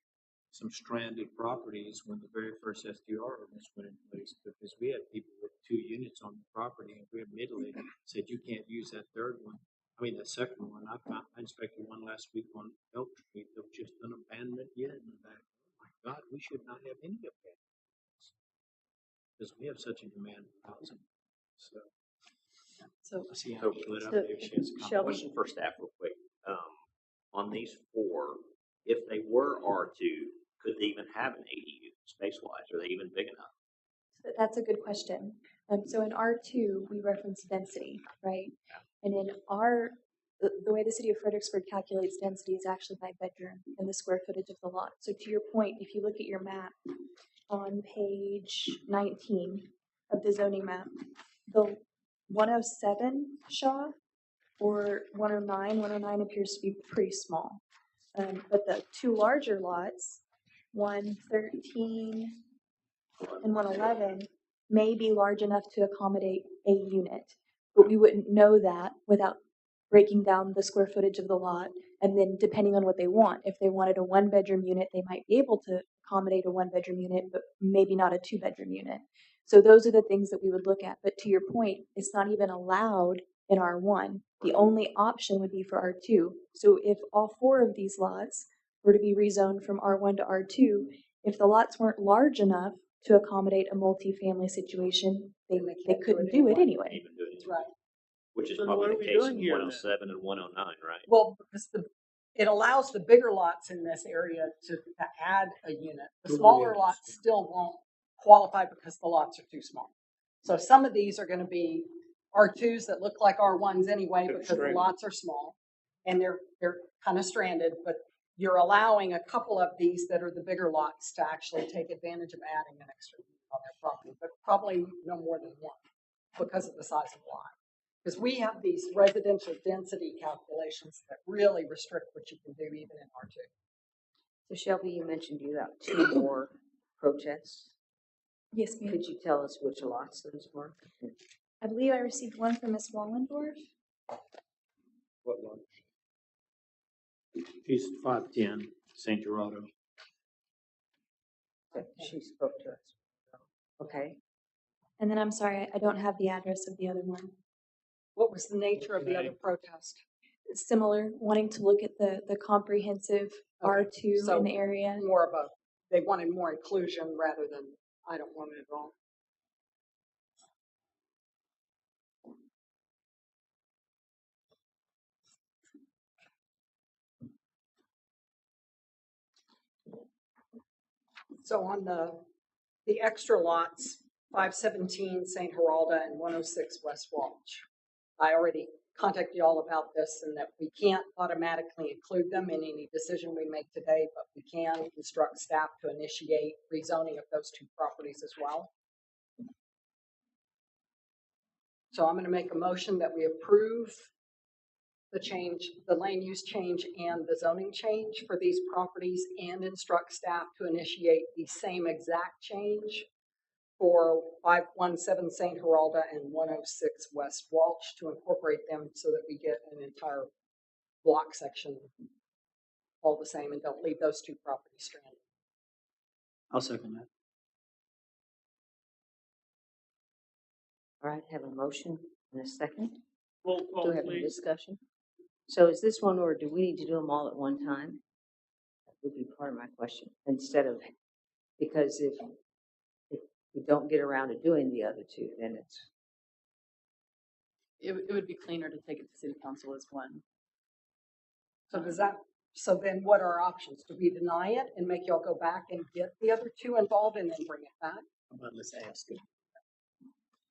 some stranded properties when the very first SDR ordinance went in place, because we had people with 2 units on the property, and we immediately said you can't use that third one. I mean, that second one. I inspected one last week on Elk Street that was just an abandonment unit in the back. Oh my God, we should not have any abandonments because we have such a demand for housing. So I see how you put it up there. She has a comment. Question for staff real quick. On these 4, if they were R2, could they even have an ADU space-wise? Are they even big enough? So that's a good question. So in R2, we reference density, right? And in the way the city of Fredericksburg calculates density is actually by bedroom and the square footage of the lot. So to your point, if you look at your map on page 19 of the zoning map, the 107 Shaw or 109, 109 appears to be pretty small. But the two larger lots, 113 and 111, may be large enough to accommodate a unit. But we wouldn't know that without breaking down the square footage of the lot. And then depending on what they want, if they wanted a 1-bedroom unit, they might be able to accommodate a 1-bedroom unit, but maybe not a 2-bedroom unit. So those are the things that we would look at. But to your point, it's not even allowed in R1. The only option would be for R2. So if all 4 of these lots were to be rezoned from R1 to R2, if the lots weren't large enough to accommodate a multifamily situation, they couldn't do it anyway. Even do it That's right. Which is Then probably what are the we case doing in here one then? oh seven and 109, right? Well, because it allows the bigger lots in this area to add a unit. The smaller lots still won't qualify because the lots are too small. So some of these are going to be R2s that look like R1s anyway because the lots are small and they're kind of stranded, but you're allowing a couple of these that are the bigger lots to actually take advantage of adding an extra unit on their property, but probably no more than one because of the size of the lot. Because we have these residential density calculations that really restrict what you can do even in R2. So Shelby, you mentioned you got 2 more protests. Yes, ma'am. Could you tell us which lots those were? I believe I received one from Ms. Wallendorf. What one? She's 510, St. Gerardo. That she spoke to us. Okay. And then I'm sorry, I don't have the address of the other one. What was the nature of the other protest? Similar, wanting to look at the comprehensive R2 So in the area. more of a, they wanted more inclusion rather than, I don't want it at all. So on the extra lots, 517 St. Geralda and 106 West Walsh, I already contacted you all about this and that we can't automatically include them in any decision we make today, but we can instruct staff to initiate rezoning of those 2 properties as well. So I'm going to make a motion that we approve the change, the land use change and the zoning change for these properties and instruct staff to initiate the same exact change for 517 St. Geralda and 106 West Walsh to incorporate them so that we get an entire block section all the same and don't leave those 2 properties stranded. I'll second that. All right, have a motion and a second. Roll Do call, we have any please. discussion? So is this one, or do we need to do them all at one time? That would be part of my question. Instead of, because if we don't get around to doing the other 2, then it's, It would be cleaner to take it to city council as one. So does that, so then what are our options? Do we deny it and make y'all go back and get the other 2 involved and then bring it back? How about let's ask it?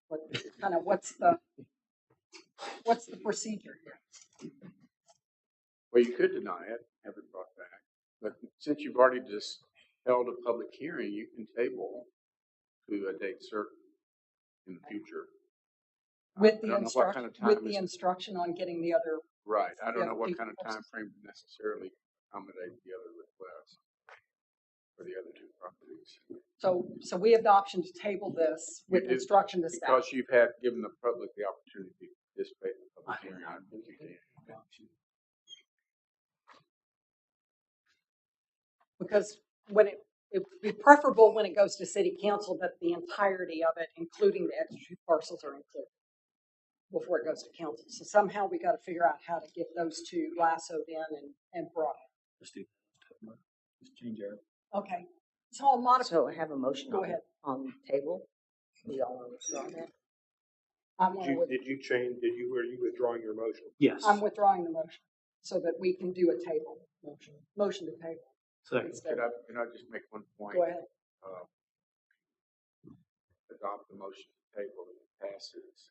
What kind of, what's the procedure here? Well, you could deny it, have it brought back, but since you've already just held a public hearing, you can table to a date certain in the future. With I the don't know what kind instruction, of time with the is- instruction on getting the other. Right, I don't Yeah, know what people kind of first. time frame to necessarily accommodate the other requests for the other 2 properties. So we have the option to table this You with do, instruction to staff. because you've given the public the opportunity to participate in the public hearing. I think you can. Because when it would be preferable when it goes to city council that the entirety of it, including the extra 2 parcels, are included before it goes to council. So somehow we got to figure out how to get those 2 lassoed in and brought. Let's do that. Let's change our. Okay. So a lot of. so I have a motion Go ahead. on the table. We all want to withdraw that? Did you withdrawing your motion? Yes. I'm withdrawing the motion so that we can do a table motion to table. Second. Instead. Can I just make one point? Go ahead. Adopt the motion to table if it passes.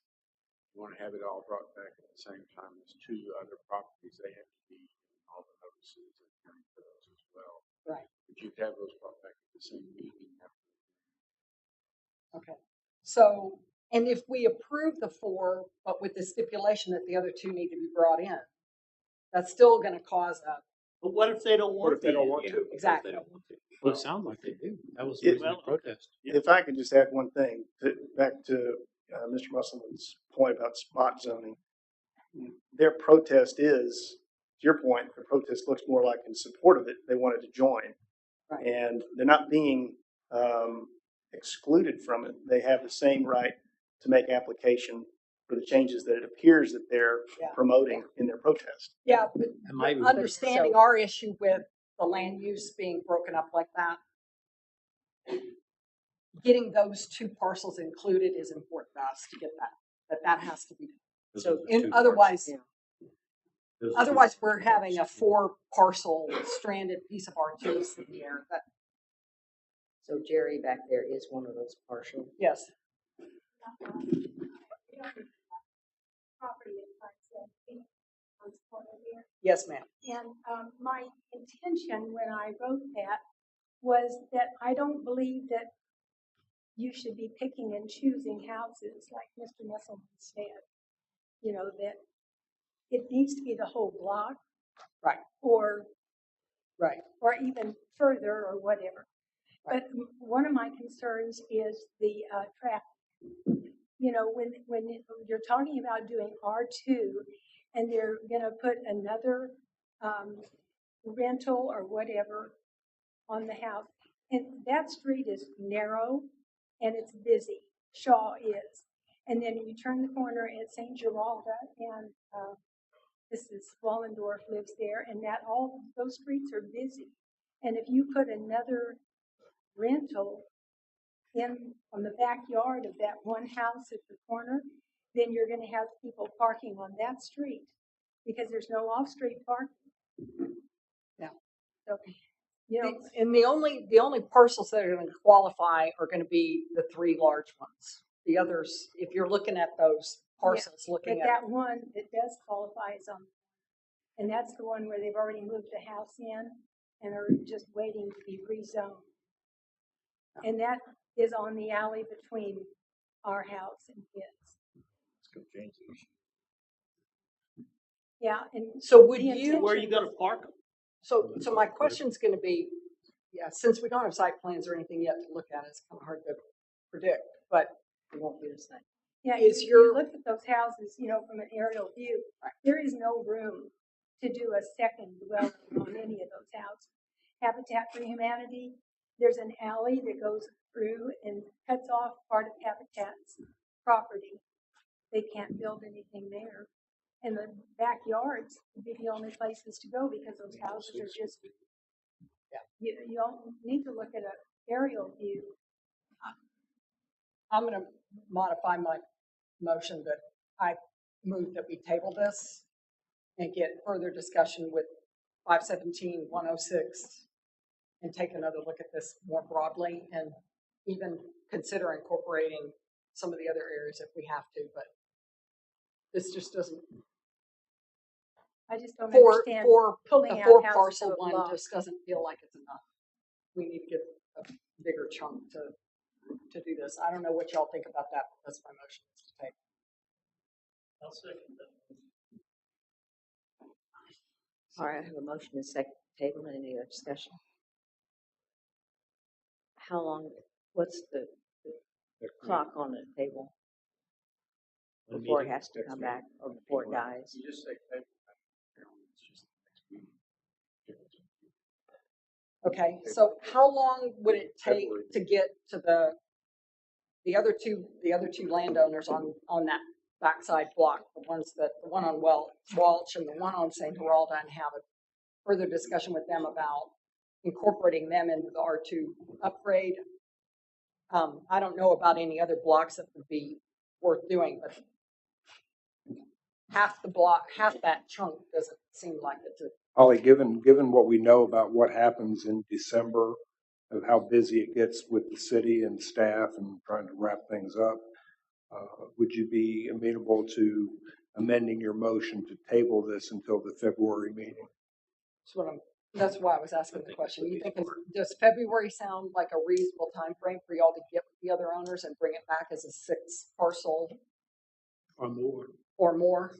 you want to have it all brought back at the same time as two other properties, they have to be in all the notices and hearing for those as well. Right. But you could have those brought back at the same meeting. Okay. So, and if we approve the 4, but with the stipulation that the other 2 need to be brought in, that's still going to cause a. But what if they don't want What if they don't to? want to? Exactly. Well, it sounds like they do. That was the reason Well, they protest. If I could just add one thing, back to Mr. Musselman's point about spot zoning. Their protest is, to your point, the protest looks more like in support of it. They wanted to join. Right. And they're not being excluded from it. They have the same right to make application for the changes that it appears that they're promoting in their protest. Yeah, but Am I- understanding our issue with the land use being broken up like that, getting those 2 parcels included is important to us to get that has to be done. Those So are the two otherwise, Those are otherwise two we're having a 4 parcel stranded piece of artists in the air. That, So Jerry back there is one of those partial. yes. Property in front on this corner here. Yes, ma'am. And my intention when I wrote that was that I don't believe that you should be picking and choosing houses like Mr. Musselman said. You know, that it needs to be the whole block. Right. Or Right. or even further or whatever. Right. But one of my concerns is the traffic. You know, when you're talking about doing R2 and they're going to put another rental or whatever on the house, and that street is narrow and it's busy. Shaw is. And then you turn the corner at St. Geralda and Mrs. Wallendorf lives there, and that all those streets are busy. And if you put another rental in on the backyard of that one house at the corner, then you're going to have people parking on that street because there's no off-street parking. Yeah. So, you know, And the only parcels that are going to qualify are going to be the 3 large ones. The others, if you're looking at those parcels, looking but at that one that does qualify is on, and that's the one where they've already moved the house in and are just waiting to be rezoned. And that is on the alley between our house and his. Yeah, and So would the you? Where are you intention going was- to park them? So my question's going to be, since we don't have site plans or anything yet to look at, it's kind of hard to predict, but It won't be the same. Yeah, is you your- look at those houses, you know, from an aerial view, there is no room to do a second dwelling on any of those houses. Habitat for Humanity, there's an alley that goes through and cuts off part of Habitat's property. They can't build anything there. And the backyards would be the only places to go because those houses are just, you don't need to look at an aerial view. I'm going to modify my motion that I move that we table this and get further discussion with 517, 106, and take another look at this more broadly and even consider incorporating some of the other areas if we have to, but this just doesn't. I just don't For understand a pulling out 4 houses parcel to a one block. just doesn't feel like it's enough. We need to get a bigger chunk to do this. I don't know what y'all think about that, but that's my motion is to take. I'll second that. All right, I have a motion and second table. Any other discussion? How long, what's the clock on the table The before it meeting has to come back or before it dies? You just say table. It's just the next meeting. Okay, so how long would it take to get to the other two landowners on that backside block, the one on Welch and the one on St. Geralda, and have a further discussion with them about incorporating them into the R2 upgrade? I don't know about any other blocks that would be worth doing, but half that chunk doesn't seem like it's a. Holly, given what we know about what happens in December, of how busy it gets with the city and staff and trying to wrap things up, would you be amenable to amending your motion to table this until the February meeting? That's why I was asking the question. You think, does February sound like a reasonable time frame for y'all to get with the other owners and bring it back as a 6 parcel Or more. or more?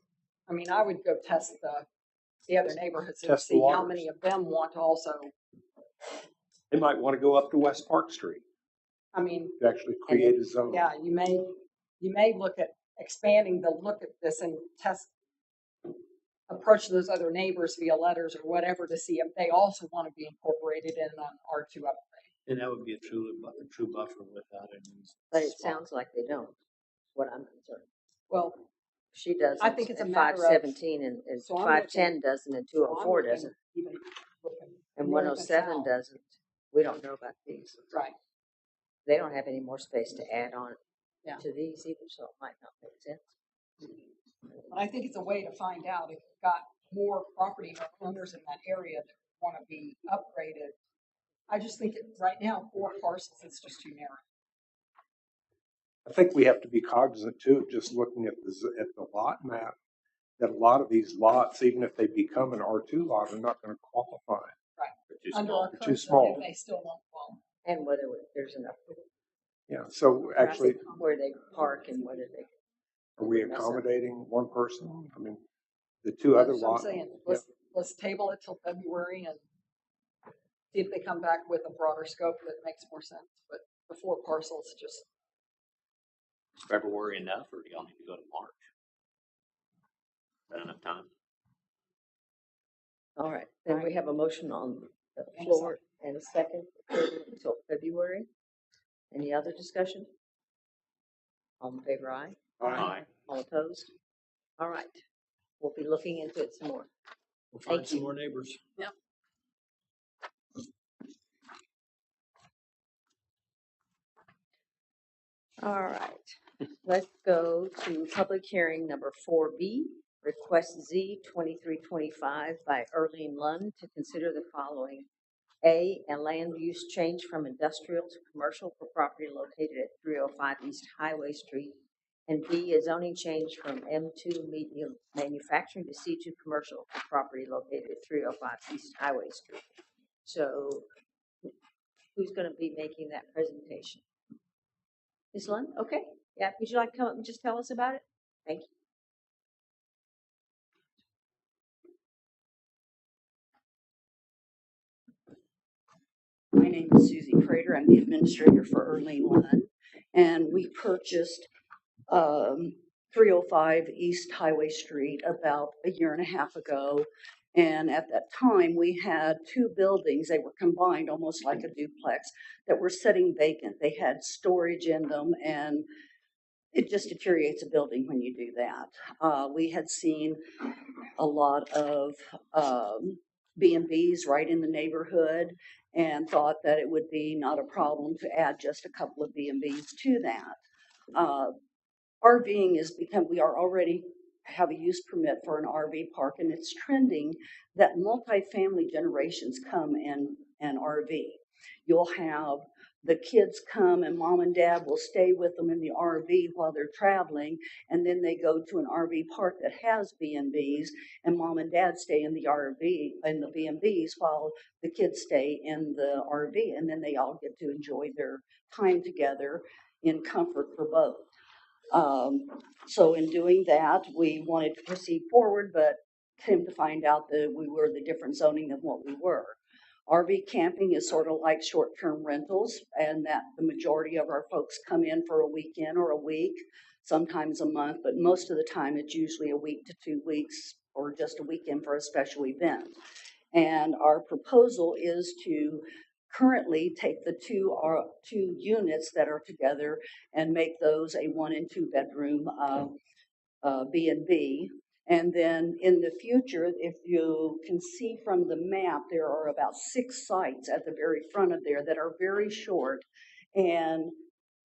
I mean, I would go test the other neighborhoods and Test the see how waters. many of them want to also, They might want to go up to West Park Street I mean, to actually create a zone. yeah, you may look at expanding the look at this and approach those other neighbors via letters or whatever to see if they also want to be incorporated in an R2 upgrade. And that would be a true buffer without any. But it sounds like they don't, what I'm concerned. Well, She doesn't. I think it's a and matter of- 517 and So I'm 510 doesn't and 204 looking doesn't even looking and north and 107 south. doesn't. We don't know about these. Right. They don't have any more space to add on Yeah. to these either, so it might not make sense. But I think it's a way to find out if you've got more property owners in that area that want to be upgraded. I just think right now, 4 parcels is just too narrow. I think we have to be cognizant too, just looking at the lot map, that a lot of these lots, even if they become an R2 lot, are not going to qualify. Right. They're too Under small. our Too current small. zoning, they still won't qualify. And whether there's enough Yeah, so actually, where they park and whether they. are we accommodating one person? I mean, the 2 other That's what I'm lots. saying. Let's table it till February and see if they come back with a broader scope that makes more sense. But the 4 parcels just, Is February enough, or do y'all need to go to March? Is that enough time? All right, then we have a motion on the And a floor and a second until February. Any other discussion? All in favor, aye? Aye. All opposed? All right, we'll be looking into it some more. We'll find Thank some you. more neighbors. All right, let's go to public hearing number 4B, request Z 2325 by Erlene Lund to consider the following. A land use change from industrial to commercial for property located at 305 East Highway Street. And B, a zoning change from M2 medium manufacturing to C2 commercial for property located at 305 East Highway Street. So who's going to be making that presentation? Ms. Lund? Okay. Yeah, would you like to come up and just tell us about it? Thank you. My name is Susie Prater. I'm the administrator for Erlene Lund, and we purchased 305 East Highway Street about a year and a half ago. And at that time, we had 2 buildings. They were combined almost like a duplex that were sitting vacant. They had storage in them, and it just deteriorates a building when you do that. We had seen a lot of B&Bs right in the neighborhood and thought that it would be not a problem to add just a couple of B&Bs to that. RVing is because we are already have a use permit for an RV park, and it's trending that multifamily generations come and RV. You'll have the kids come and mom and dad will stay with them in the RV while they're traveling, and then they go to an RV park that has B&Bs, and mom and dad stay in the RV in the B&Bs while the kids stay in the RV, and then they all get to enjoy their time together in comfort for both. So in doing that, we wanted to proceed forward, but came to find out that we were the different zoning than what we were. RV camping is sort of like short-term rentals, and that the majority of our folks come in for a weekend or a week, sometimes a month, but most of the time it's usually a week to 2 weeks or just a weekend for a special event. And our proposal is to currently take the two units that are together and make those a 1 and 2 bedroom B&B. And then in the future, if you can see from the map, there are about 6 sites at the very front of there that are very short and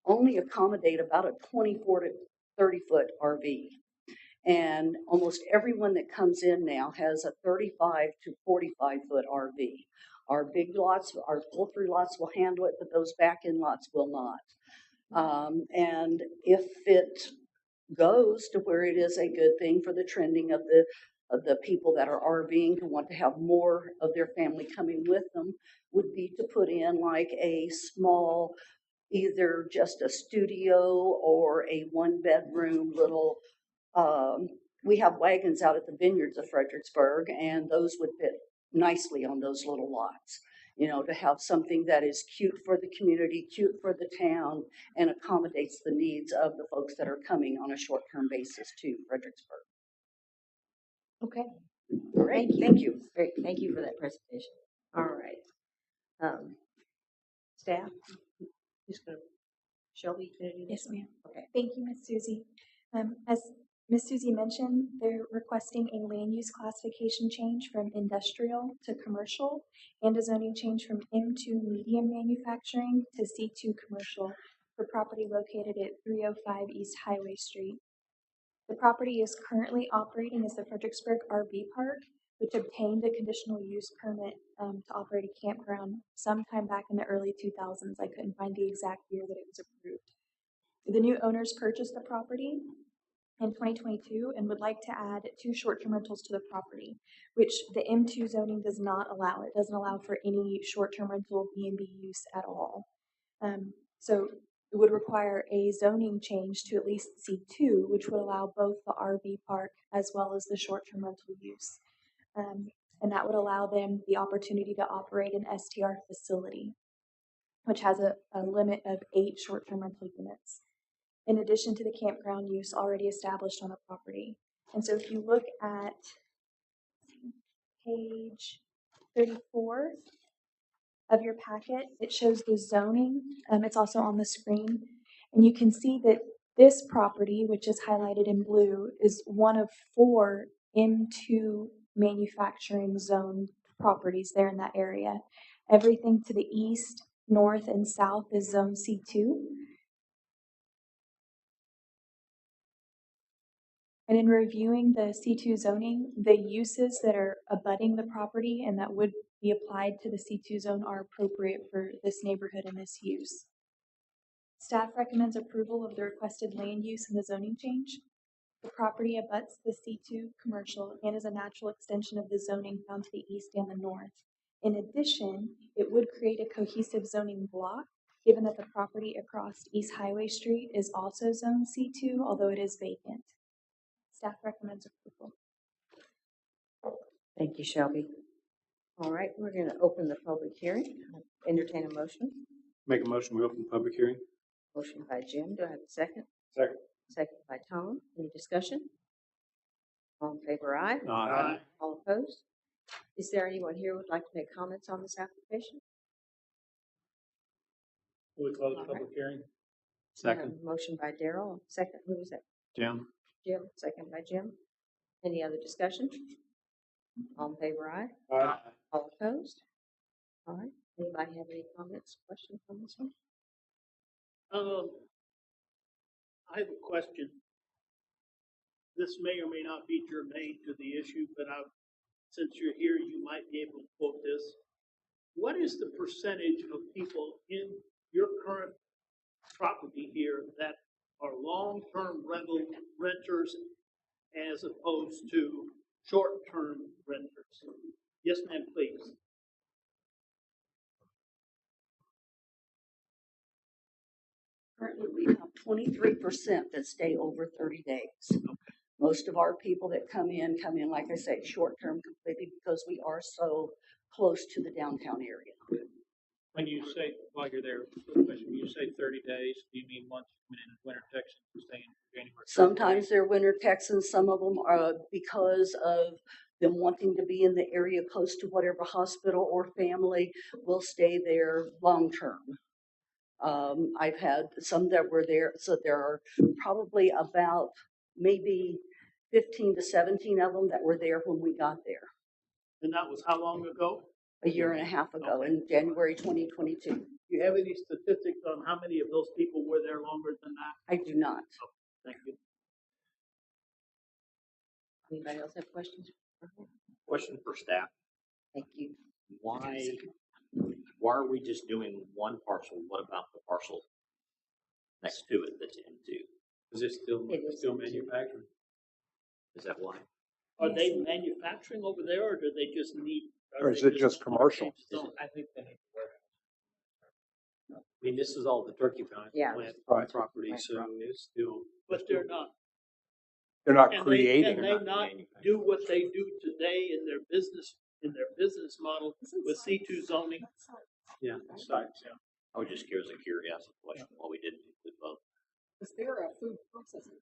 only accommodate about a 24 to 30 foot RV. And almost everyone that comes in now has a 35 to 45 foot RV. Our big lots, our pull-through lots will handle it, but those back-end lots will not. And if it goes to where it is a good thing for the trending of the people that are RVing, who want to have more of their family coming with them, would be to put in like a small, either just a studio or a 1-bedroom little, we have wagons out at the vineyards of Fredericksburg, and those would fit nicely on those little lots. You know, to have something that is cute for the community, cute for the town, and accommodates the needs of the folks that are coming on a short-term basis to Fredericksburg. Okay. Great, thank you. Great, thank you for that presentation. All right. Staff, who's going to, Shelby, can you do this? Yes, ma'am. Okay. Thank you, Ms. Susie. As Ms. Susie mentioned, they're requesting a land use classification change from industrial to commercial and a zoning change from M2 medium manufacturing to C2 commercial for property located at 305 East Highway Street. The property is currently operating as the Fredericksburg RV Park, which obtained a conditional use permit to operate a campground sometime back in the early 2000s. I couldn't find the exact year that it was approved. The new owners purchased the property in 2022 and would like to add 2 short-term rentals to the property, which the M2 zoning does not allow. It doesn't allow for any short-term rental B&B use at all. So it would require a zoning change to at least C2, which would allow both the RV park as well as the short-term rental use. And that would allow them the opportunity to operate an STR facility, which has a limit of 8 short-term rental units, in addition to the campground use already established on the property. And so if you look at page 34 of your packet, it shows the zoning. It's also on the screen. And you can see that this property, which is highlighted in blue, is one of 4 M2 manufacturing zone properties there in that area. Everything to the east, north, and south is zone C2. And in reviewing the C2 zoning, the uses that are abutting the property and that would be applied to the C2 zone are appropriate for this neighborhood and this use. Staff recommends approval of the requested land use and the zoning change. The property abuts the C2 commercial and is a natural extension of the zoning found to the east and the north. In addition, it would create a cohesive zoning block, given that the property across East Highway Street is also zone C2, although it is vacant. Staff recommends approval. Thank you, Shelby. All right, we're going to open the public hearing. Entertain a motion. Make a motion, we open the public hearing. Motion by Jim. Do I have a second? Second. Second by Tom. Any discussion? All in favor, aye. Aye. All opposed? Is there anyone here who would like to make comments on this application? We close the public hearing. Second. Motion by Daryl. Second, who was that? Jim. Jim. Second by Jim. Any other discussion? All in favor, aye. Aye. All opposed? All right. Anybody have any comments, questions on this one? I have a question. This may or may not be germane to the issue, but since you're here, you might be able to quote this. What is the percentage of people in your current property here that are long-term renters as opposed to short-term renters? Yes, ma'am, please. Currently, we have 23% that stay over 30 days. Most of our people that come in, like I say, short-term completely because we are so close to the downtown area. When you say, while you're there, when you say 30 days, do you mean once you come in winter Texas and stay in January? Sometimes they're winter Texans, some of them are because of them wanting to be in the area close to whatever hospital or family will stay there long-term. I've had some that were there, so there are probably about maybe 15 to 17 of them that were there when we got there. And that was how long ago? A year and a half ago, in January 2022. Do you have any statistics on how many of those people were there longer than that? I do not. Oh, thank you. Anybody else have questions? Question for staff. Thank you. Why are we just doing one parcel? What about the parcel next to it that's M2. Is it still, It is. still manufacturing? Is that why? Are they manufacturing over there, or do they just need? Or is it just commercial? I think they need to I mean, this is all the turkey plant Right. property, so it's still. But they're not. They're not Can creating. they not do what they do today in their business model with C2 zoning? Yeah, sites, yeah. I was just curious, a curiosity question while we didn't include both. Is there a food processing?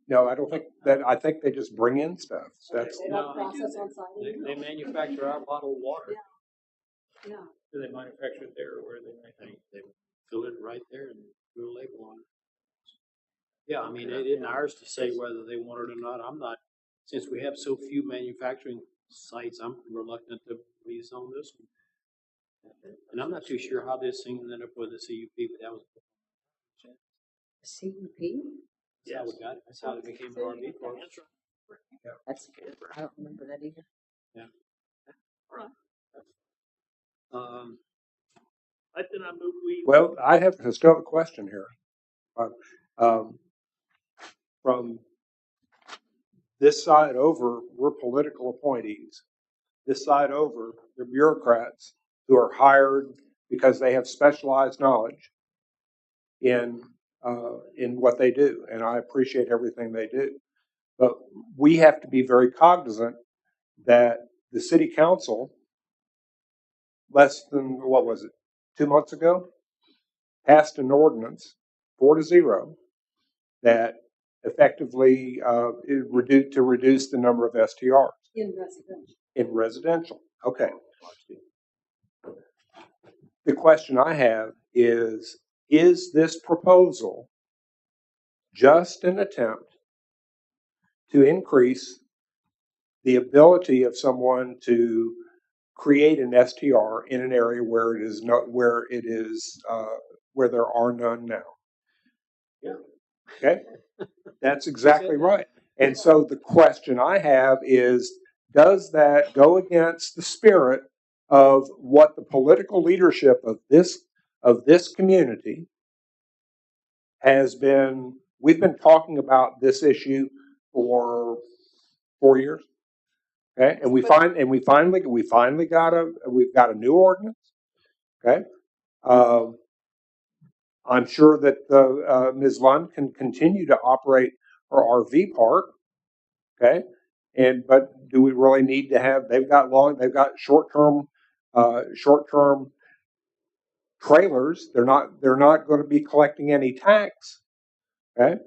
No, I don't think that, I think they just bring in stuff. That's, They don't process on site? They manufacture our bottled water. Yeah. Do they manufacture it there or where they fill it right there and put a label on it? Yeah, I mean, it isn't ours to say whether they want it or not. I'm not, since we have so few manufacturing sites, I'm reluctant to rezone this one. And I'm not too sure how this thing ended up with a CUP, but that was. CUP? Yeah, we got it. That's how it became an RV park. That's, I don't remember that either. Yeah. All right. Um, I think I move we. well, I still have a question here. From this side over, we're political appointees. This side over, they're bureaucrats who are hired because they have specialized knowledge in what they do, and I appreciate everything they do. But we have to be very cognizant that the city council, less than, what was it, 2 months ago, passed an ordinance 4-0 that effectively to reduce the number of STRs. In residential. In residential. Okay. The question I have is this proposal just an attempt to increase the ability of someone to create an STR in an area where where there are none now? Yeah. Okay. That's exactly right. And so the question I have is, does that go against the spirit of what the political leadership of this community has been? We've been talking about this issue for 4 years. Okay. And we've finally got a new ordinance. Okay. I'm sure that Ms. Lund can continue to operate her RV park. Okay. But do we really need to have, they've got short-term trailers. They're not going to be collecting any tax. Okay.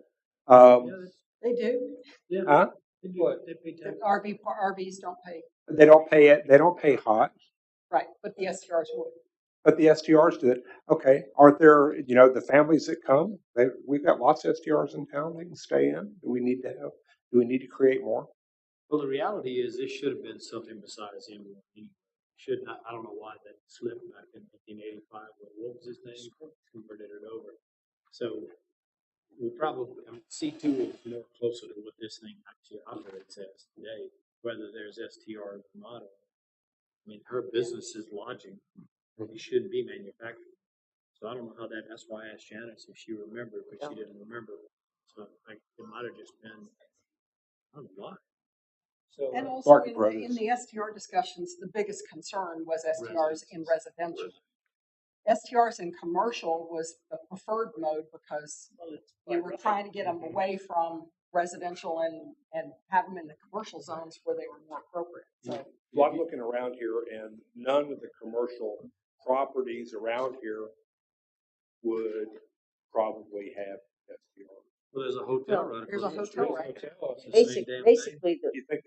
They do. Yeah. Huh? They do it. They pay The tax. RVs don't pay. They don't pay it. They don't pay hot. Right, but the STRs would. But the STRs do it. Okay. Aren't there, the families that come? We've got lots of STRs in town. They can stay in. Do we need to create more? Well, the reality is this should have been something besides him. Should not, I don't know why that slipped back in 1985. What was his name? Converted it over. So we probably, C2 is more closer to what this thing actually operates as today, whether there's STR or not. I mean, her business is lodging. It shouldn't be manufacturing. So I don't know how that's why I asked Janice if she remembered, but she didn't remember. So it might have just been, I don't know why. So, And also in the STR discussions, the biggest concern was STRs in residential. STRs in commercial was the preferred mode because you were trying to get them away from residential and have them in the commercial zones where they were more appropriate. So Well, I'm looking around here, and none of the commercial properties around here would probably have STR. well, there's a hotel right there's a across the hotel, street. right? Basically, Do you think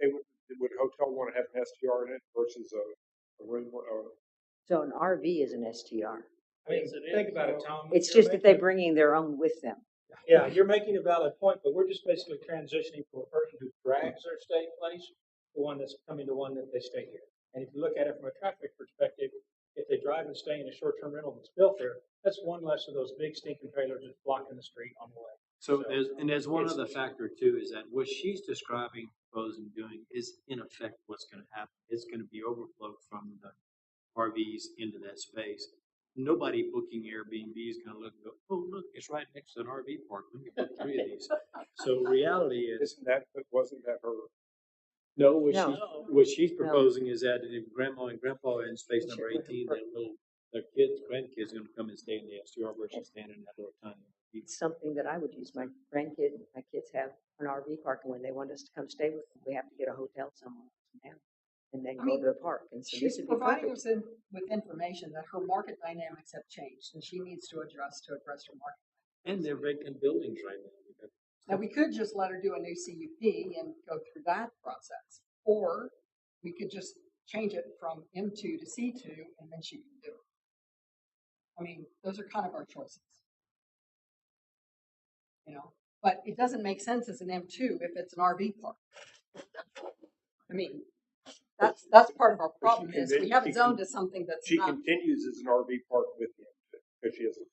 would a hotel want to have an STR in it versus a room? so an RV is an STR. I mean, think about it, Tom. It's You're just that they're making- bringing their own with them. Yeah, you're making a valid point, but we're just basically transitioning from a person who drags their stay place to one that's coming to one that they stay here. And if you look at it from a traffic perspective, if they drive and stay in a short-term rental that's built there, that's one less of those big stinking trailers that's blocking the street on the way. So there's one other factor too, is that what she's describing, proposing, doing is in effect what's going to happen. It's going to be overflow from the RVs into that space. nobody booking Airbnb is gonna look and go, oh, look, it's right next to an RV park. We can book 3 of these. So reality is, Wasn't that her? no, No. what she's No. proposing is that if grandma and grandpa are in space We number should look at 18, her. their kids, grandkids are gonna come and stay in the STR versus standing in that little tiny. It's something that I would use. My kids have an RV park, and when they want us to come stay with them, we have to get a hotel somewhere in town and then I go mean, to the park. And so this She's would be providing perfect. us with information that her market dynamics have changed and she needs to adjust to address her market. And they're vacant buildings right now. Now, we could just let her do a new CUP and go through that process, or we could just change it from M2 to C2 and then she can do it. I mean, those are kind of our choices. You know, but it doesn't make sense as an M2 if it's an RV park. I mean, that's part of our problem is we have it zoned to something that's She not. continues as an RV park with him because she isn't.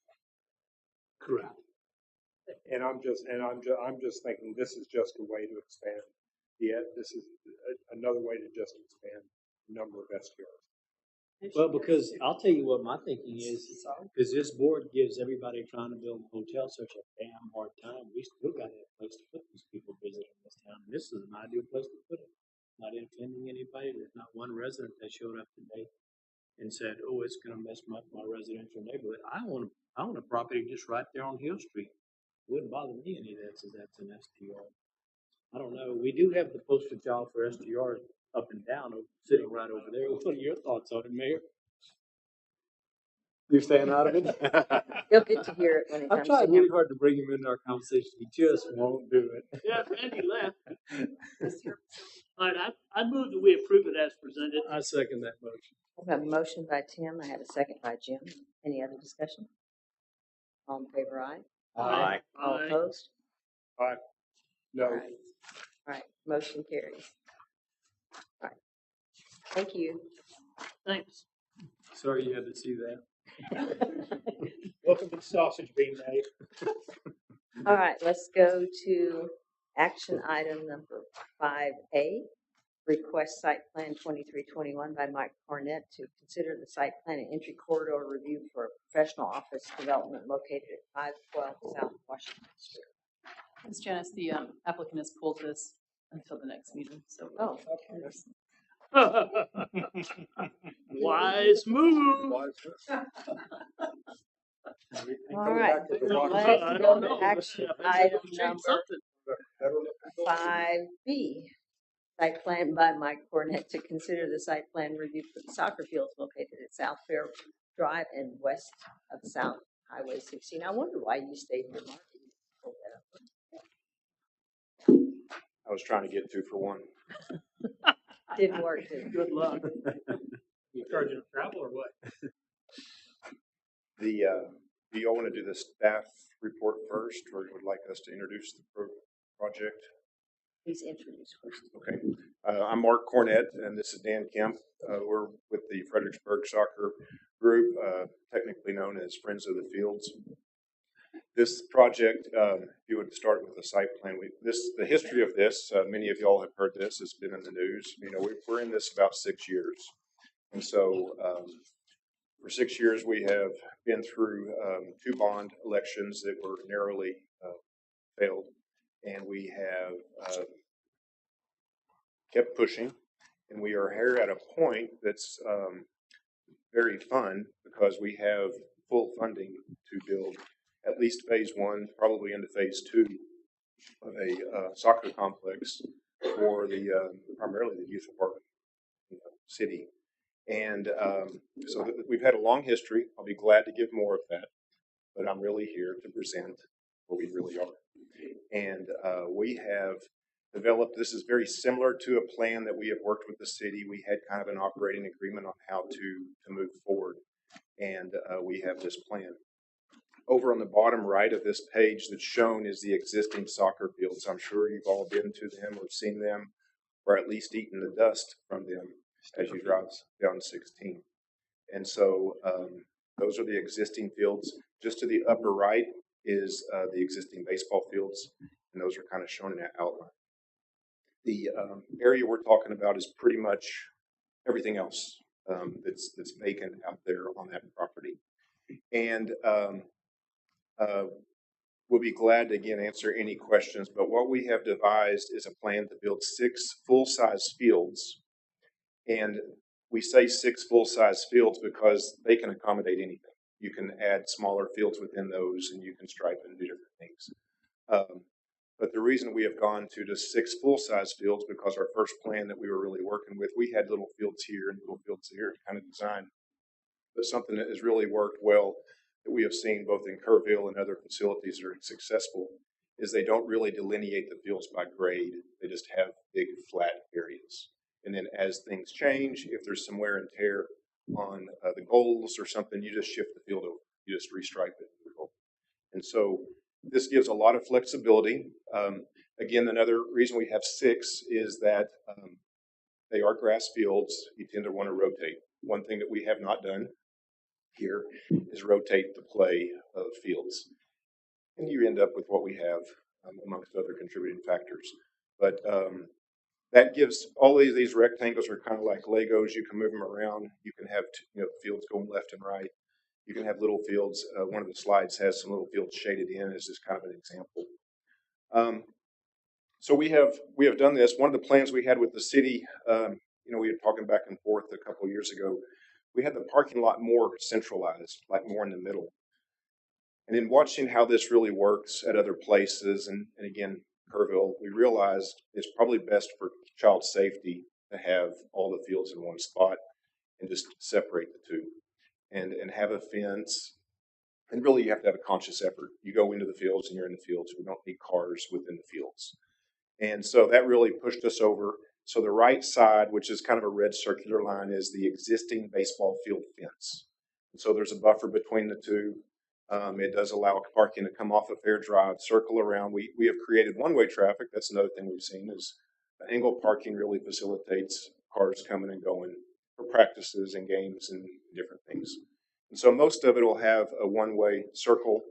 Correct. And I'm just thinking this is just a way to expand. Yeah, this is another way to just expand the number of STRs. Well, because I'll tell you what my thinking is, because this board gives everybody trying to build a hotel such a damn hard time. We still got to have a place to put these people visiting this town. And this is an ideal place to put it. Not offending anybody. There's not one resident that showed up today and said, "Oh, it's going to mess up my residential neighborhood." I want a property just right there on Hill Street. It wouldn't bother me any of that, since that's an STR. I don't know. We do have the poster child for STRs up and down, sitting right over there. What are your thoughts on it, Mayor? You're staying out of it? You'll get to hear it when it I've comes tried to really him. hard to bring him into our conversation. He just won't do it. Yeah, Randy left. All right, I move that we approve it as presented. I second that motion. I have a motion by Tim. I have a second by Jim. Any other discussion? All in favor, aye. Aye. All Aye. opposed? Aye. No. All right. All right, motion carries. All right. Thank you. Thanks. Sorry you had to see that. Welcome to the sausage bean day. All right, let's go to action item number 5A. Request site plan 2321 by Mike Cornett to consider the site plan and entry corridor review for a professional office development located at 512 South Washington Street. Ms. Janice, the applicant has pulled this until the next meeting, so. Oh, Wise move. all right. Let's go to action item number 5B. Site plan by Mike Cornett to consider the site plan review for the soccer fields located at South Fair Drive and west of South Highway 16. I wonder why you stayed here, Mark. Pull that up. I was trying to get 2 for 1. Didn't work, did it? Good luck. You charging travel or what? Do you all want to do the staff report first, or you would like us to introduce the project? Please introduce first. Okay. I'm Mark Cornett, and this is Dan Kemp. We're with the Fredericksburg Soccer Group, technically known as Friends of the Fields. This project, if you would start with the site plan. The history of this, many of y'all have heard this. It's been in the news. You know, we're in this about 6 years, and so for 6 years we have been through 2 bond elections that were narrowly failed, and we have kept pushing, and we are here at a point that's very fun because we have full funding to build at least phase 1, probably into phase 2 of a soccer complex for the primarily the youth apartment city. And so we've had a long history. I'll be glad to give more of that, but I'm really here to present what we really are. And we have developed, this is very similar to a plan that we have worked with the city. We had kind of an operating agreement on how to move forward, and we have this plan. Over on the bottom right of this page that's shown is the existing soccer fields. I'm sure you've all been to them or seen them, or at least eaten the dust from them as you drive down 16. And so those are the existing fields. Just to the upper right is the existing baseball fields, and those are kind of shown in that outline. The area we're talking about is pretty much everything else that's vacant out there on that property. And we'll be glad to again answer any questions. But what we have devised is a plan to build 6 full-size fields. And we say 6 full-size fields because they can accommodate anything. You can add smaller fields within those, and you can stripe and do different things. But the reason we have gone to just 6 full-size fields, because our first plan that we were really working with, we had little fields here and little fields here kind of design. But something that has really worked well that we have seen both in Kerrville and other facilities that are successful is they don't really delineate the fields by grade. They just have big flat areas. And then as things change, if there's some wear and tear on the goals or something, you just shift the field over. You just restripe it. And so this gives a lot of flexibility. Again, another reason we have 6 is that they are grass fields. You tend to want to rotate. One thing that we have not done here is rotate the play of fields. And you end up with what we have amongst other contributing factors. But that gives all these rectangles are kind of like Legos. You can move them around. You can have fields going left and right. You can have little fields. One of the slides has some little fields shaded in as just kind of an example. So we have done this. One of the plans we had with the city, we were talking back and forth a couple of years ago. We had the parking lot more centralized, like more in the middle. And in watching how this really works at other places, and again, Kerrville, we realized it's probably best for child safety to have all the fields in one spot and just separate the two and have a fence. And really, you have to have a conscious effort. You go into the fields and you're in the fields. We don't need cars within the fields. And so that really pushed us over. So the right side, which is kind of a red circular line, is the existing baseball field fence. And so there's a buffer between the two. It does allow parking to come off of Fair Drive, circle around. We have created one-way traffic. That's another thing we've seen is angled parking really facilitates cars coming and going for practices and games and different things. And so most of it will have a one-way circle,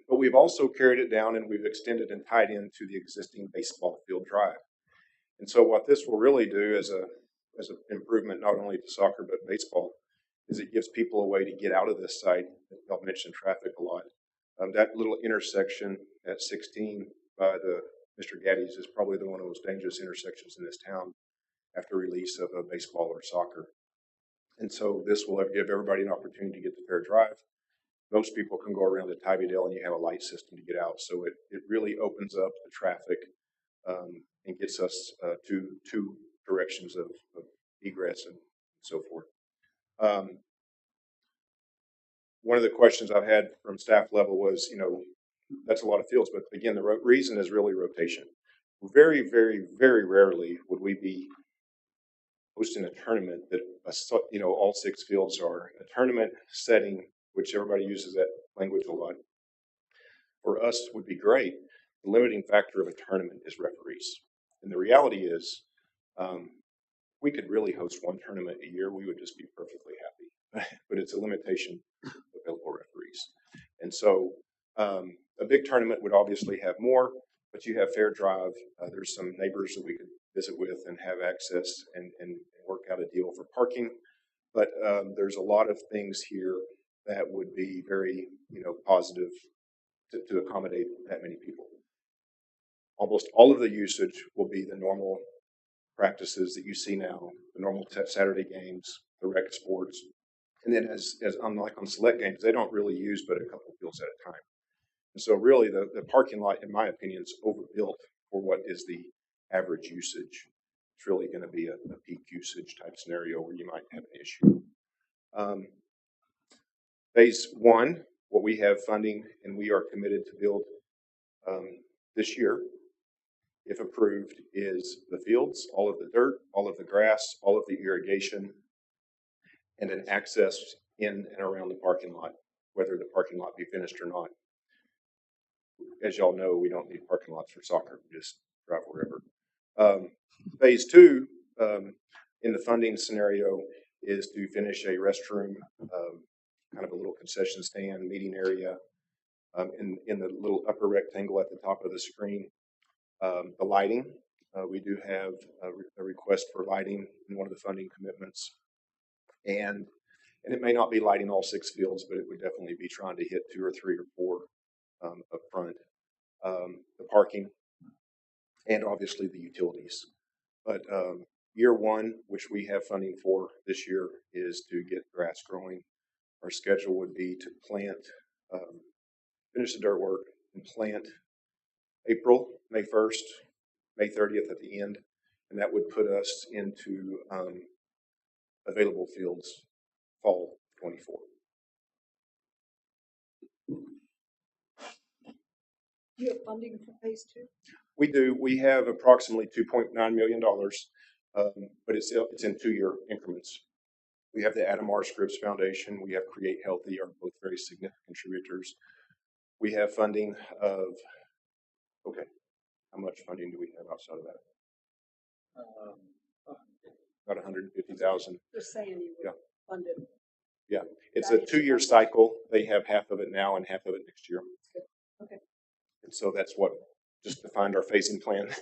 but we've also carried it down and we've extended and tied into the existing baseball field drive. And so what this will really do as an improvement not only to soccer but baseball is it gives people a way to get out of this site. I'll mention traffic a lot. That little intersection at 16 by the Mr. Gaddy's is probably one of the most dangerous intersections in this town after release of a baseball or soccer. And so this will give everybody an opportunity to get to Fair Drive. Most people can go around to Tybydale and you have a light system to get out. So it really opens up the traffic and gets us to two directions of egress and so forth. One of the questions I've had from staff level was, that's a lot of fields, but again, the reason is really rotation. Very, very, very rarely would we be hosting a tournament that, all 6 fields are. A tournament setting, which everybody uses that language a lot, for us would be great. The limiting factor of a tournament is referees. And the reality is, we could really host one tournament a year, we would just be perfectly happy. But it's a limitation of available referees. And so a big tournament would obviously have more, but you have Fair Drive. There's some neighbors that we could visit with and have access and work out a deal for parking. But there's a lot of things here that would be very, positive to accommodate that many people. Almost all of the usage will be the normal practices that you see now, the normal Saturday games, the rec sports. And then as unlike on select games, they don't really use but a couple of fields at a time. And so really the parking lot, in my opinion, is overbuilt for what is the average usage. It's really going to be a peak usage type scenario where you might have an issue. Phase 1, what we have funding and we are committed to build this year, if approved, is the fields, all of the dirt, all of the grass, all of the irrigation, and an access in and around the parking lot, whether the parking lot be finished or not. As y'all know, we don't need parking lots for soccer. We just drive wherever. Phase 2, in the funding scenario, is to finish a restroom, kind of a little concession stand, meeting area, in the little upper rectangle at the top of the screen. The lighting, we do have a request for lighting in one of the funding commitments. And And it may not be lighting all 6 fields, but it would definitely be trying to hit 2 or 3 or 4 up front. The parking, and obviously the utilities. But year one, which we have funding for this year, is to get grass growing. Our schedule would be to plant, finish the dirt work and plant April, May 1st, May 30th at the end, and that would put us into available fields fall 24. Do you have funding for phase 2? We do. We have approximately $2.9 million, but it's in 2-year increments. We have the Adam R. Scripps Foundation. We have Create Healthy, are both very significant contributors. We have funding of, okay, how much funding do we have outside of that? About 150,000. Just saying you Yeah. funded. Yeah, it's a 2-year cycle. They have half of it now and half of it next year. Okay. And so that's what just defined our phasing plan.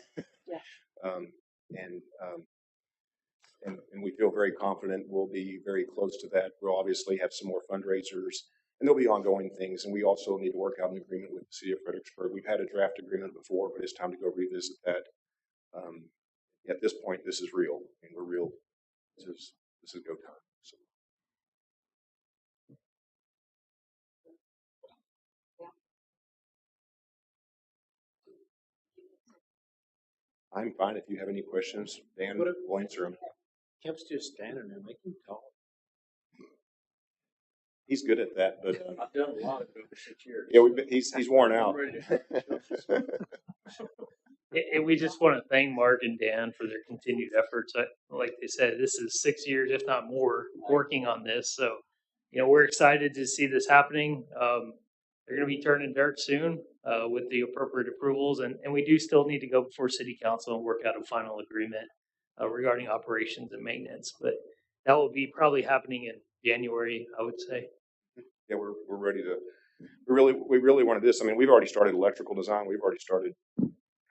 Yeah. And we feel very confident we'll be very close to that. We'll obviously have some more fundraisers, and there'll be ongoing things. And we also need to work out an agreement with the city of Fredericksburg. We've had a draft agreement before, but it's time to go revisit that. At this point, this is real, and we're real. This is go time. So. I'm fine. If you have any questions, Dan will answer them. Kemp's just standing there, make him talk. He's good at that, but I've done a lot of it over 6 years. yeah, he's worn out. And we just want to thank Mark and Dan for their continued efforts. Like they said, this is 6 years, if not more, working on this. So, we're excited to see this happening. They're going to be turning dirt soon with the appropriate approvals. And we do still need to go before City Council and work out a final agreement regarding operations and maintenance. But that will be probably happening in January, I would say. Yeah, we're ready to. We really wanted this. I mean, we've already started electrical design. We've already started.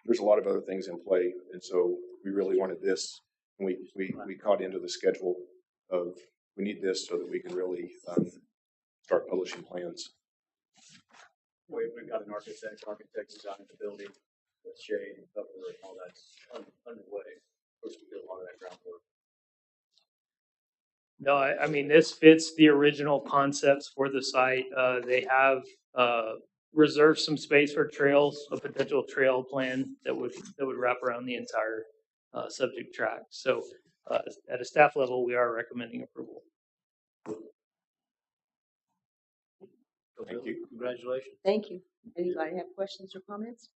There's a lot of other things in play, and so we really wanted this. And we caught into the schedule of we need this so that we can really start publishing plans. We've got an architect designed the building with shade and cover and all that's underway. Of course, we did a lot of that groundwork. No, I mean, this fits the original concepts for the site. They have reserved some space for trails, a potential trail plan that would wrap around the entire subject tract. So at a staff level, we are recommending approval. Thank you. Congratulations. Thank you. Anybody have questions or comments?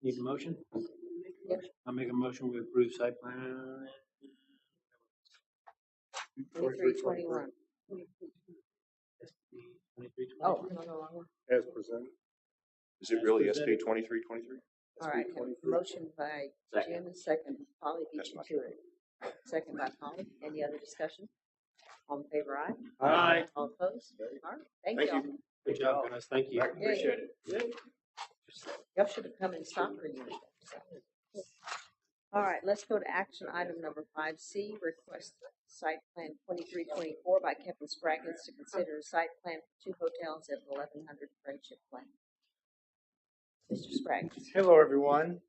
Need a motion? Yes. I'll make a motion we approve site plan. 2321. Oh, no, wrong one. As presented. Is it really SB 2323? All right, have a motion by Jim and second, Polly beat you to it. Second by Polly. Any other discussion? All in favor, aye? Aye. All opposed? All right, thank Thank y'all. you. Good job, guys. Thank you. Appreciate it. Y'all should have come and stopped for you. All right, let's go to action item number 5C, request site plan 2324 by Kevin Spraggins to consider a site plan for 2 hotels at 1100 Friendship Lane. Mr. Spraggins. Hello, everyone.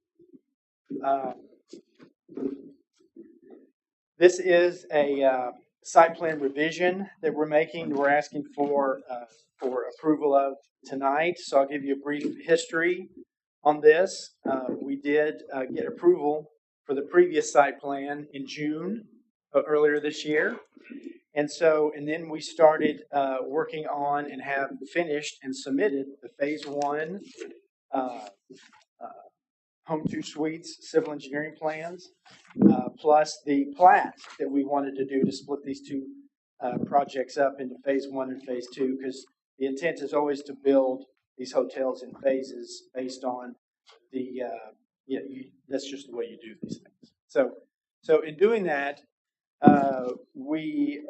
This is a site plan revision that we're making. We're asking for approval of tonight. So I'll give you a brief history on this. We did get approval for the previous site plan in June earlier this year. And then we started working on and have finished and submitted the phase 1 Home 2 Suites civil engineering plans, plus the plat that we wanted to do to split these 2 projects up into phase 1 and phase 2, because the intent is always to build these hotels in phases based on the, that's just the way you do these things. So in doing that, we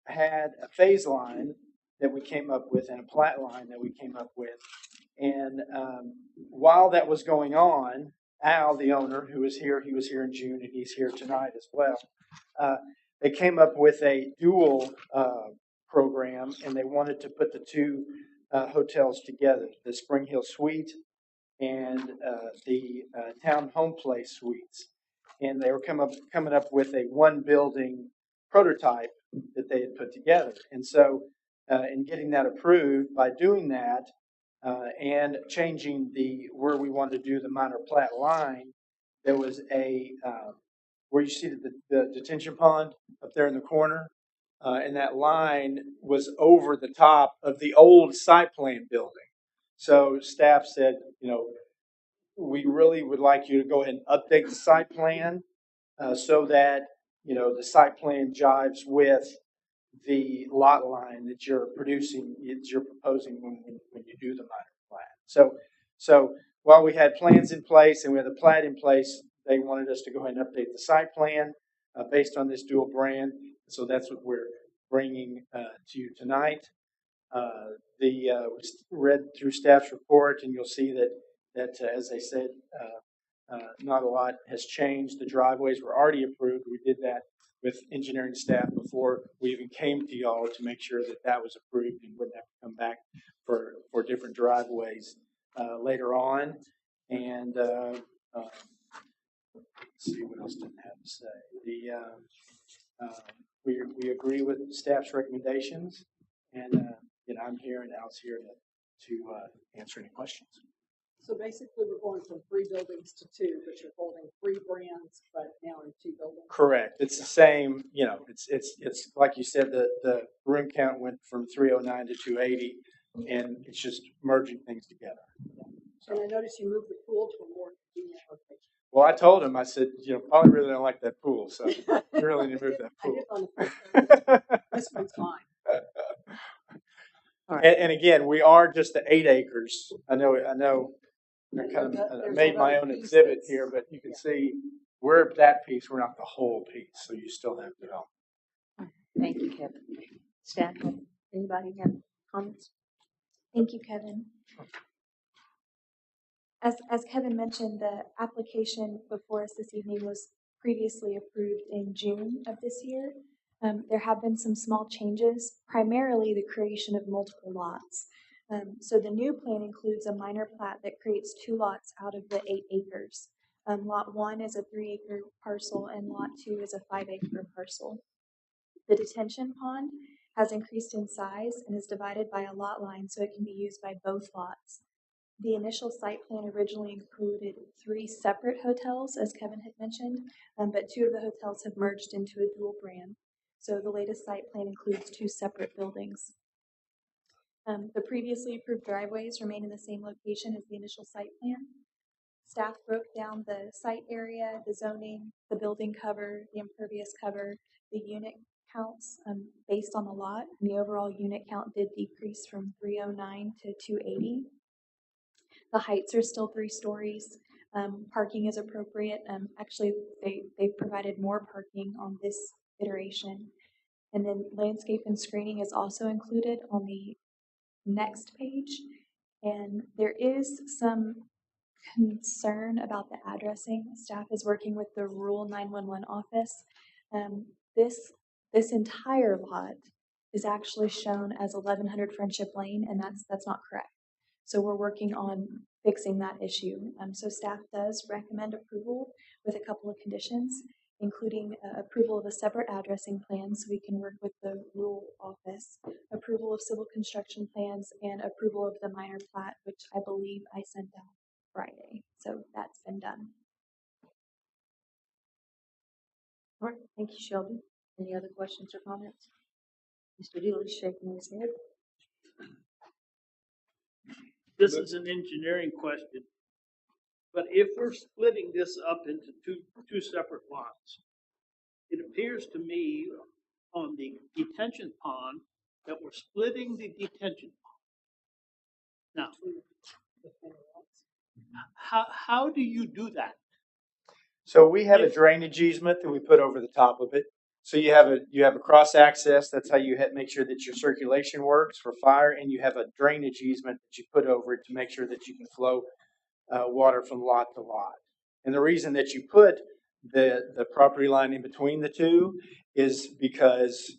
had a phase line that we came up with and a plat line that we came up with. And while that was going on, Al, the owner, who was here, he was here in June and he's here tonight as well. they came up with a dual program, and they wanted to put the two hotels together, the Spring Hill Suite and the Town Home Place Suites. And they were coming up with a one building prototype that they had put together. And so in getting that approved, by doing that and changing where we wanted to do the minor plat line, there was a where you see the detention pond up there in the corner, and that line was over the top of the old site plan building. So staff said, we really would like you to go ahead and update the site plan so that, the site plan jives with the lot line that you're proposing when you do the minor plat. So while we had plans in place and we had the plat in place, they wanted us to go ahead and update the site plan based on this dual brand. So that's what we're bringing to you tonight. We read through staff's report, and you'll see that as I said, not a lot has changed. The driveways were already approved. We did that with engineering staff before we even came to y'all to make sure that was approved and wouldn't have to come back for different driveways later on. And let's see what else didn't have to say. We agree with staff's recommendations, and I'm here and Al's here to answer any questions. So basically, we're going from 3 buildings to 2, but you're holding 3 brands, but now in 2 buildings. Correct. It's the same. It's like you said. The room count went from 309 to 280, and it's just merging things together. And I noticed you moved the pool to a more convenient location. Well, I told him. I said, Polly really don't like that pool, so you really need to move that pool. I did on the first This one's fine. Right. And again, we are just the 8 acres. I know. I kind of made my own exhibit here, but you can see we're that piece. We're not the whole piece, so you still have development. Thank you, Kevin. Staff, anybody have comments? Thank you, Kevin. As Kevin mentioned, the application before us this evening was previously approved in June of this year. There have been some small changes, primarily the creation of multiple lots. So the new plan includes a minor plat that creates 2 lots out of the 8 acres. Lot 1 is a 3-acre parcel and lot 2 is a 5-acre parcel. The detention pond has increased in size and is divided by a lot line so it can be used by both lots. The initial site plan originally included 3 separate hotels, as Kevin had mentioned, but 2 of the hotels have merged into a dual brand. So the latest site plan includes 2 separate buildings. The previously approved driveways remain in the same location as the initial site plan. Staff broke down the site area, the zoning, the building cover, the impervious cover, the unit counts based on the lot, and the overall unit count did decrease from 309 to 280. The heights are still 3 stories. Parking is appropriate. Actually, they've provided more parking on this iteration. And then landscape and screening is also included on the next page. And there is some concern about the addressing. Staff is working with the rural 911 office. This entire lot is actually shown as 1100 Friendship Lane, and that's not correct. So we're working on fixing that issue. So staff does recommend approval with a couple of conditions, including approval of a separate addressing plan so we can work with the rural office, approval of civil construction plans, and approval of the minor plat, which I believe I sent out Friday. So that's been done. All right, thank you, Shelby. Any other questions or comments? Mr. Dooley's shaking his head. This is an engineering question, but if we're splitting this up into two separate lots, it appears to me on the detention pond that we're splitting the detention pond. Now, how do you do that? So we have a drainage easement that we put over the top of it. So you have a cross access. That's how you make sure that your circulation works for fire, and you have a drainage easement that you put over it to make sure that you can flow water from lot to lot. And the reason that you put the property line in between the two is because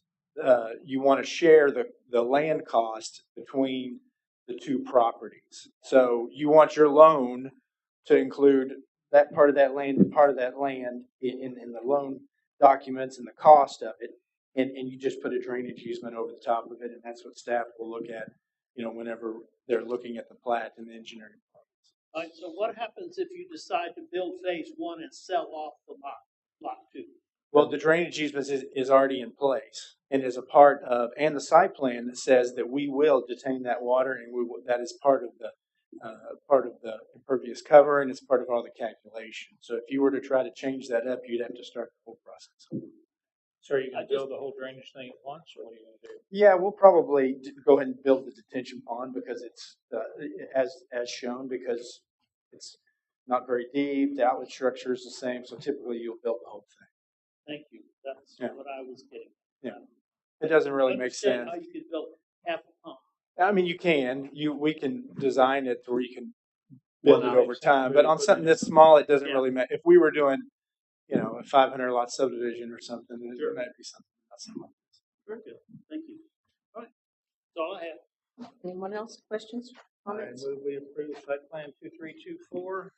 you want to share the land cost between the two properties. So you want your loan to include that part of that land and part of that land in the loan documents and the cost of it. And you just put a drainage easement over the top of it, and that's what staff will look at, whenever they're looking at the plat and the engineering. All right, so what happens if you decide to build phase one and sell off the lot two? Well, the drainage easement is already in place and is a part of, and the site plan that says that we will detain that water, and that is part of the impervious cover, and it's part of all the calculations. So if you were to try to change that up, you'd have to start the whole process. So are you going to build the whole drainage thing at once, or what are you going to do? Yeah, we'll probably go ahead and build the detention pond because it's as shown, because it's not very deep. The outlet structure is the same, so typically you'll build the whole thing. Thank you. That's what I was getting. Yeah, it doesn't really make sense. How you could build half a pump. I mean, we can design it where you can build it over time, but on something this small, it doesn't really matter. If we were doing, a 500 lot subdivision or something, then it might be something else. Very good. Thank you. All right. That's all I have. Anyone else? Questions? I Comments? move we approve site plan 2324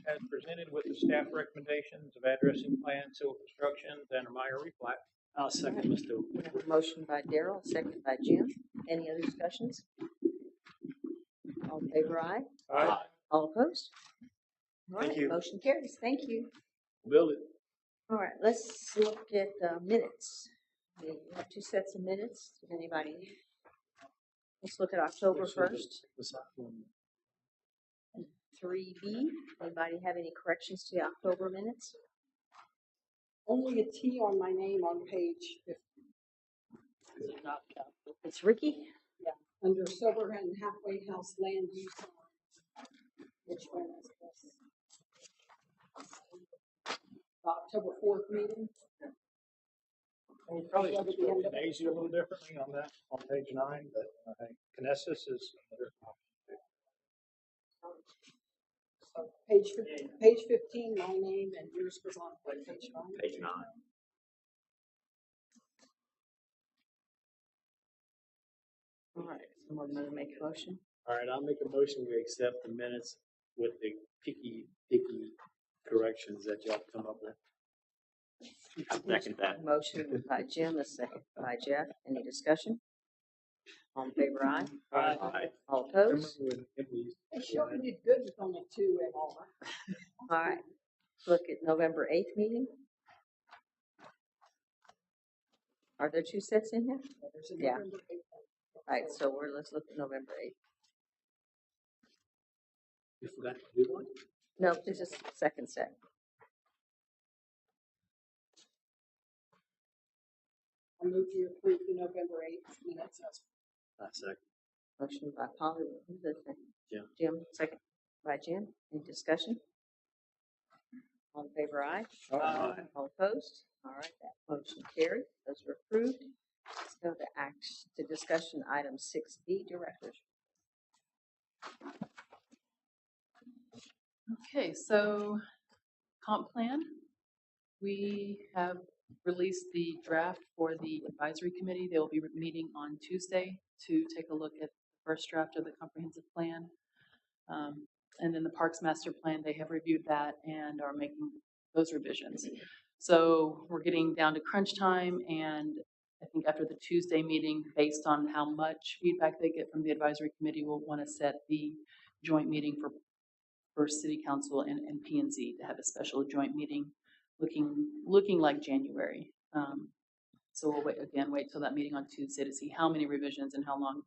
as presented with the staff recommendations of addressing plan, civil construction, and a minor replat. I'll second Mr. We have a motion by Daryl, second by Jim. Any other discussions? All in favor, aye. Aye. All opposed? All Thank right, you. motion carries. Thank you. Build it. All right, let's look at minutes. We have 2 sets of minutes. Does anybody? Let's look at October 1st. 3B. Anybody have any corrections to the October minutes? Only a T on my name on page 50. It's Ricky. Yeah, under Silver and Halfway House land use. Which one is this? The October 4th meeting. And you probably should spell Canasi a little differently on that, on page 9, but I think Kinesis is another option. So page 15, my name, and yours was on page 9. Page 9. All right, someone want to make a motion? All right, I'll make a motion we accept the minutes with the picky corrections that y'all come up with. Second that. Motion by Jim, a second by Jeff. Any discussion? All in favor, aye. Aye. All opposed? I sure did good with only 2 and all. All right, look at November 8th meeting. Are there 2 sets in here? There's a Yeah. November 8th. All right, so let's look at November 8th. You forgot to do one? No, this is the second set. I move you approve the November 8th minutes as Second. Motion by Polly, who's the second? Jim. Jim, second by Jim. Any discussion? All in favor, aye. Aye. All opposed? All right, that motion carried. Those were approved. Let's go to discussion item 6B, directors. Okay, so comp plan. We have released the draft for the advisory committee. They will be meeting on Tuesday to take a look at the first draft of the comprehensive plan. And then the Parks Master Plan, they have reviewed that and are making those revisions. So we're getting down to crunch time, and I think after the Tuesday meeting, based on how much feedback they get from the advisory committee, we'll want to set the joint meeting for City Council and P&Z to have a special joint meeting looking like January. So we'll wait till that meeting on Tuesday to see how many revisions and how long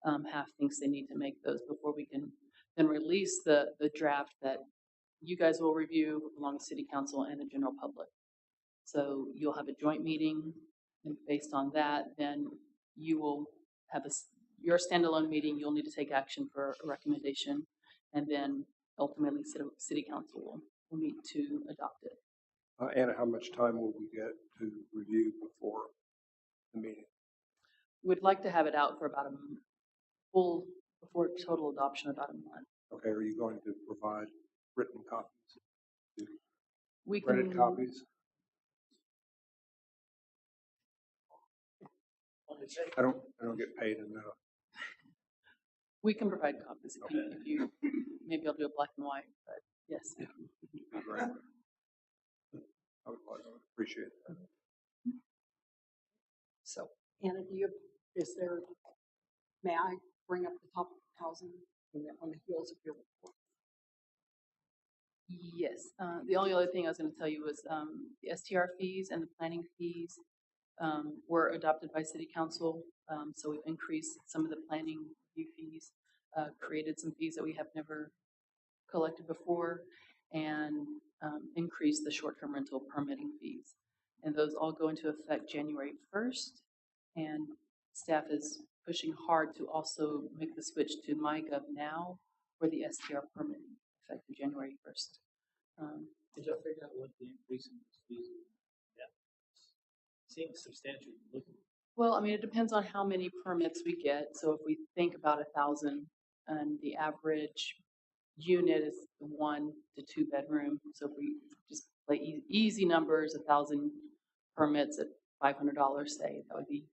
HAF thinks they need to make those before we can then release the draft that you guys will review along with City Council and the general public. So you'll have a joint meeting, and based on that, then you will have your standalone meeting. You'll need to take action for a recommendation, and then ultimately City Council will meet to adopt it. Anna, how much time will we get to review before the meeting? We'd like to have it out for about before total adoption, about a month. Okay, are you going to provide written copies? We printed can, copies? I don't get paid enough. we can provide copies if you, maybe I'll do a black and white, but yes. Right. I would appreciate that. So, Anna, may I bring up the top of housing on the heels of your report? Yes, the only other thing I was going to tell you was the STR fees and the planning fees were adopted by City Council. So we've increased some of the planning review fees, created some fees that we have never collected before, and increased the short-term rental permitting fees. And those all go into effect January 1st. And staff is pushing hard to also make the switch to MyGov now for the STR permitting effective January 1st. Did y'all figure out what the increase in fees is? Yeah. Seems substantial. Well, I mean, it depends on how many permits we get. So if we think about 1,000 and the average unit is 1 to 2 bedroom. So if we just play easy numbers, 1,000 permits at $500, say, that would be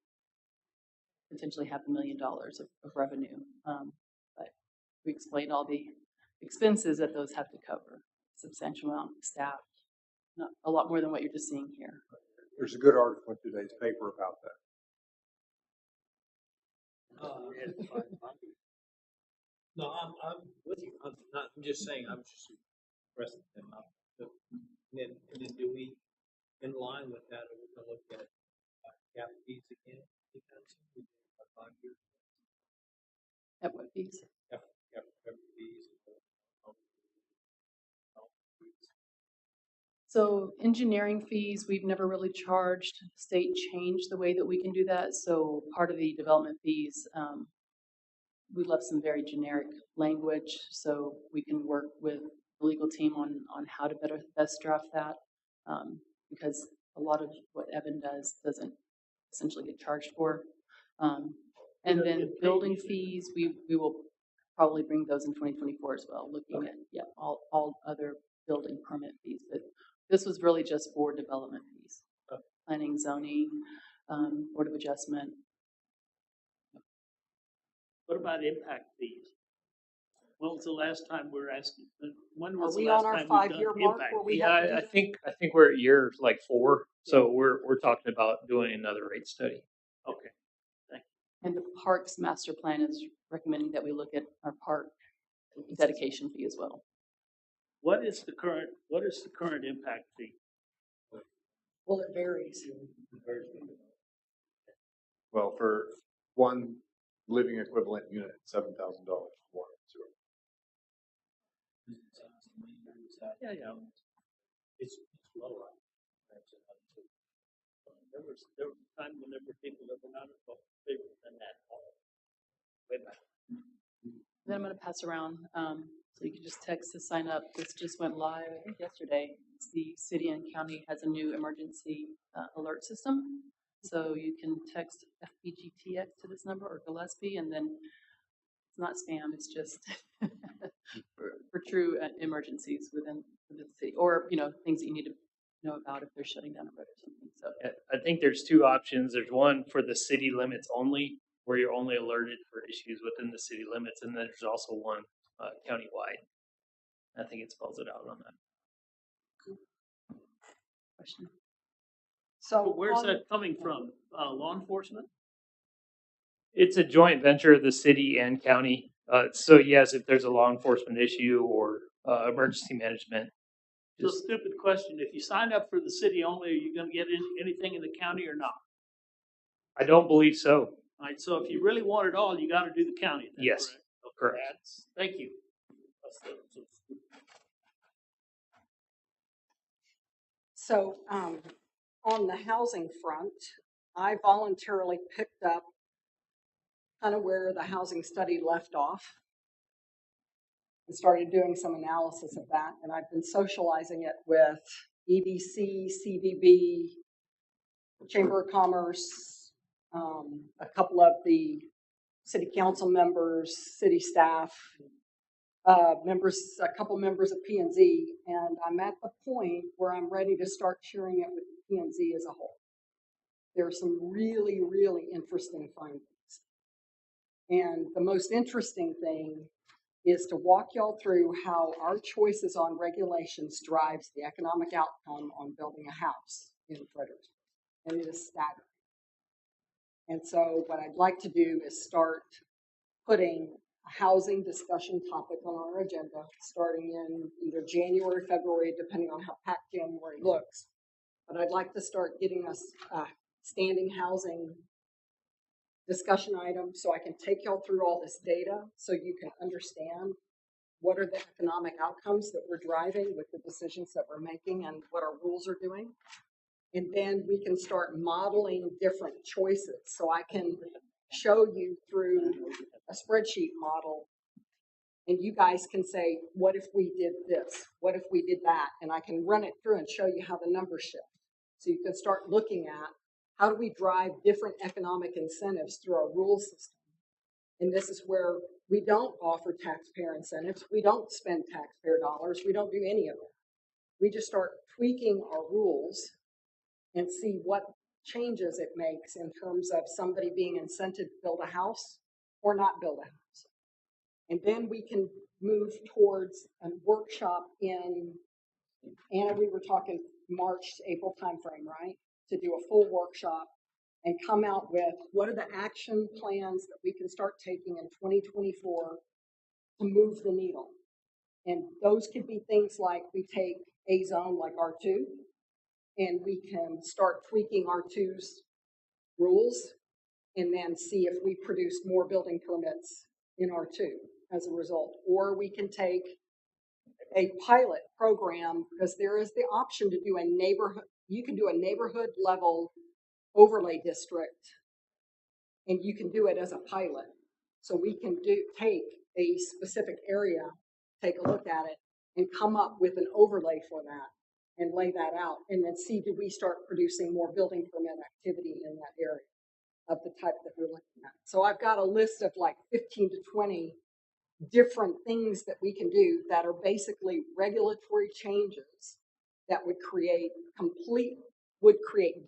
potentially $500,000 of revenue. But we explained all the expenses that those have to cover. Substantial amount of staff, not a lot more than what you're just seeing here. There's a good article in today's paper about that. No, I'm with you. I'm just saying, I'm just pressing them up. And then do we, in line with that, are we going to look at gap fees again? At what fees? Gap fees. So engineering fees, we've never really charged. State changed the way that we can do that. So part of the development fees, we left some very generic language so we can work with the legal team on how to best draft that, because a lot of what Evan doesn't essentially get charged for. And then building fees, we will probably bring those in 2024 as well, looking at all other building permit fees. But this was really just for development fees, planning, zoning, Board of Adjustment. What about impact fees? When was the last time we were asking? When was Are we the last on our time we've 5-year done mark impact where we fees? have to Yeah, do I that? think we're at year like 4, so we're talking about doing another rate study. Okay, thank you. And the Parks Master Plan is recommending that we look at our park dedication fee as well. What is the current impact fee? Well, it varies. Well, for one living equivalent unit, $7,000 for water and sewer. Yeah. It's low. There was a time when there were people that were not bigger than that. Way back. Then I'm going to pass around, so you can just text to sign up. This just went live, I think yesterday. The city and county has a new emergency alert system. So you can text FBGTX to this number or Gillespie, and then it's not spam, it's just for true emergencies within the city, or things that you need to know about if they're shutting down a road or something. So I think there's 2 options. There's one for the city limits only, where you're only alerted for issues within the city limits, and then there's also one countywide. I think it spells it out on that. question. So where's that coming from? Law enforcement? It's a joint venture of the city and county. So yes, if there's a law enforcement issue or emergency management. It's a stupid question. If you sign up for the city only, are you going to get anything in the county or not? I don't believe so. All right, so if you really want it all, you got to do the county. Then, yes, correct. Thank you. So on the housing front, I voluntarily picked up kind of where the housing study left off and started doing some analysis of that. And I've been socializing it with EDC, CVB, Chamber of Commerce, a couple of the city council members, city staff, a couple members of P and Z, and I'm at the point where I'm ready to start sharing it with P and Z as a whole. There are some really, really interesting findings. And the most interesting thing is to walk y'all through how our choices on regulations drives the economic outcome on building a house in Fredericksburg. And it is staggering. And so what I'd like to do is start putting a housing discussion topic on our agenda, starting in either January, February, depending on how packed January looks. But I'd like to start getting us standing housing discussion item so I can take y'all through all this data so you can understand what are the economic outcomes that we're driving with the decisions that we're making and what our rules are doing. And then we can start modeling different choices. So I can show you through a spreadsheet model and you guys can say, what if we did this? What if we did that? And I can run it through and show you how the numbers shift. So you can start looking at how do we drive different economic incentives through our rule system. And this is where we don't offer taxpayer incentives. We don't spend taxpayer dollars. We don't do any of it. We just start tweaking our rules and see what changes it makes in terms of somebody being incented to build a house or not build a house. And then we can move towards a workshop in, Anna, we were talking March, April timeframe, right? To do a full workshop and come out with what are the action plans that we can start taking in 2024 to move the needle. And those could be things like we take a zone like R2 and we can start tweaking R2's rules and then see if we produce more building permits in R2 as a result. Or we can take a pilot program because there is the option to do a neighborhood, you can do a neighborhood level overlay district and you can do it as a pilot. So we can take a specific area, take a look at it and come up with an overlay for that and lay that out and then see, do we start producing more building permit activity in that area of the type that we're looking at. So I've got a list of like 15 to 20 different things that we can do that are basically regulatory changes that would create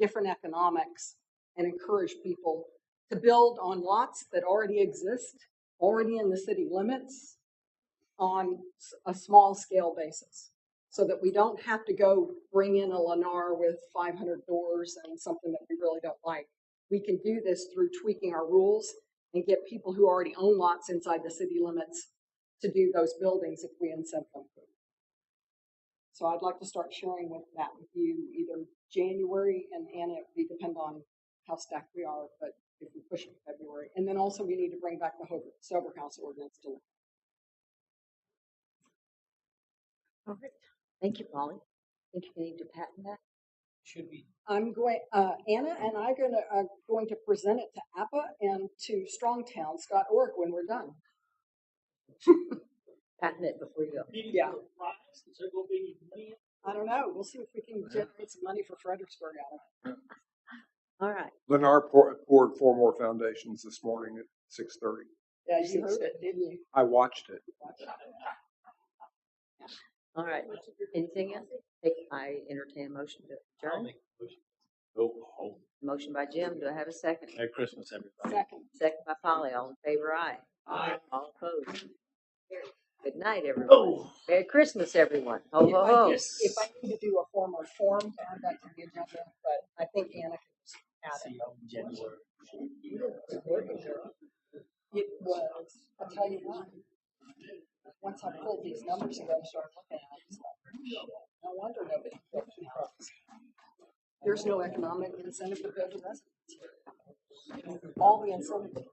different economics and encourage people to build on lots that already exist, already in the city limits on a small scale basis so that we don't have to go bring in a Lennar with 500 doors and something that we really don't like. We can do this through tweaking our rules and get people who already own lots inside the city limits to do those buildings if we incent them to. So I'd like to start sharing with that with you either January and Anna, it would depend on how stacked we are, but if we push it February. And then also we need to bring back the sober house ordinance to look. All right. Thank you, Polly. Think you need to patent that? Should be. I'm going, Anna and I are going to present it to APA and to Strongtown, Scott Org, when we're done. Patent it before you go. Yeah. I don't know. We'll see if we can generate some money for Fredericksburg out of it. All right. Lennar poured 4 more foundations this morning at 6:30. Yeah, you heard it, didn't you? I watched it. All right. Anything else? I entertain a motion to adjourn. Go home. Motion by Jim. Do I have a second? Merry Christmas, everybody. Second. Second by Polly. All in favor, aye. Aye. All opposed. Good night, everyone. Oh. Merry Christmas, everyone. Ho, ho, ho. If I need to do a form to add that to the agenda, but I think Anna can just add See it. y'all in January. It was, I'll tell you what, once I pulled these numbers together and started looking at it, it's like, shit, no wonder nobody built two houses. There's no economic incentive to build a residence. All the incentives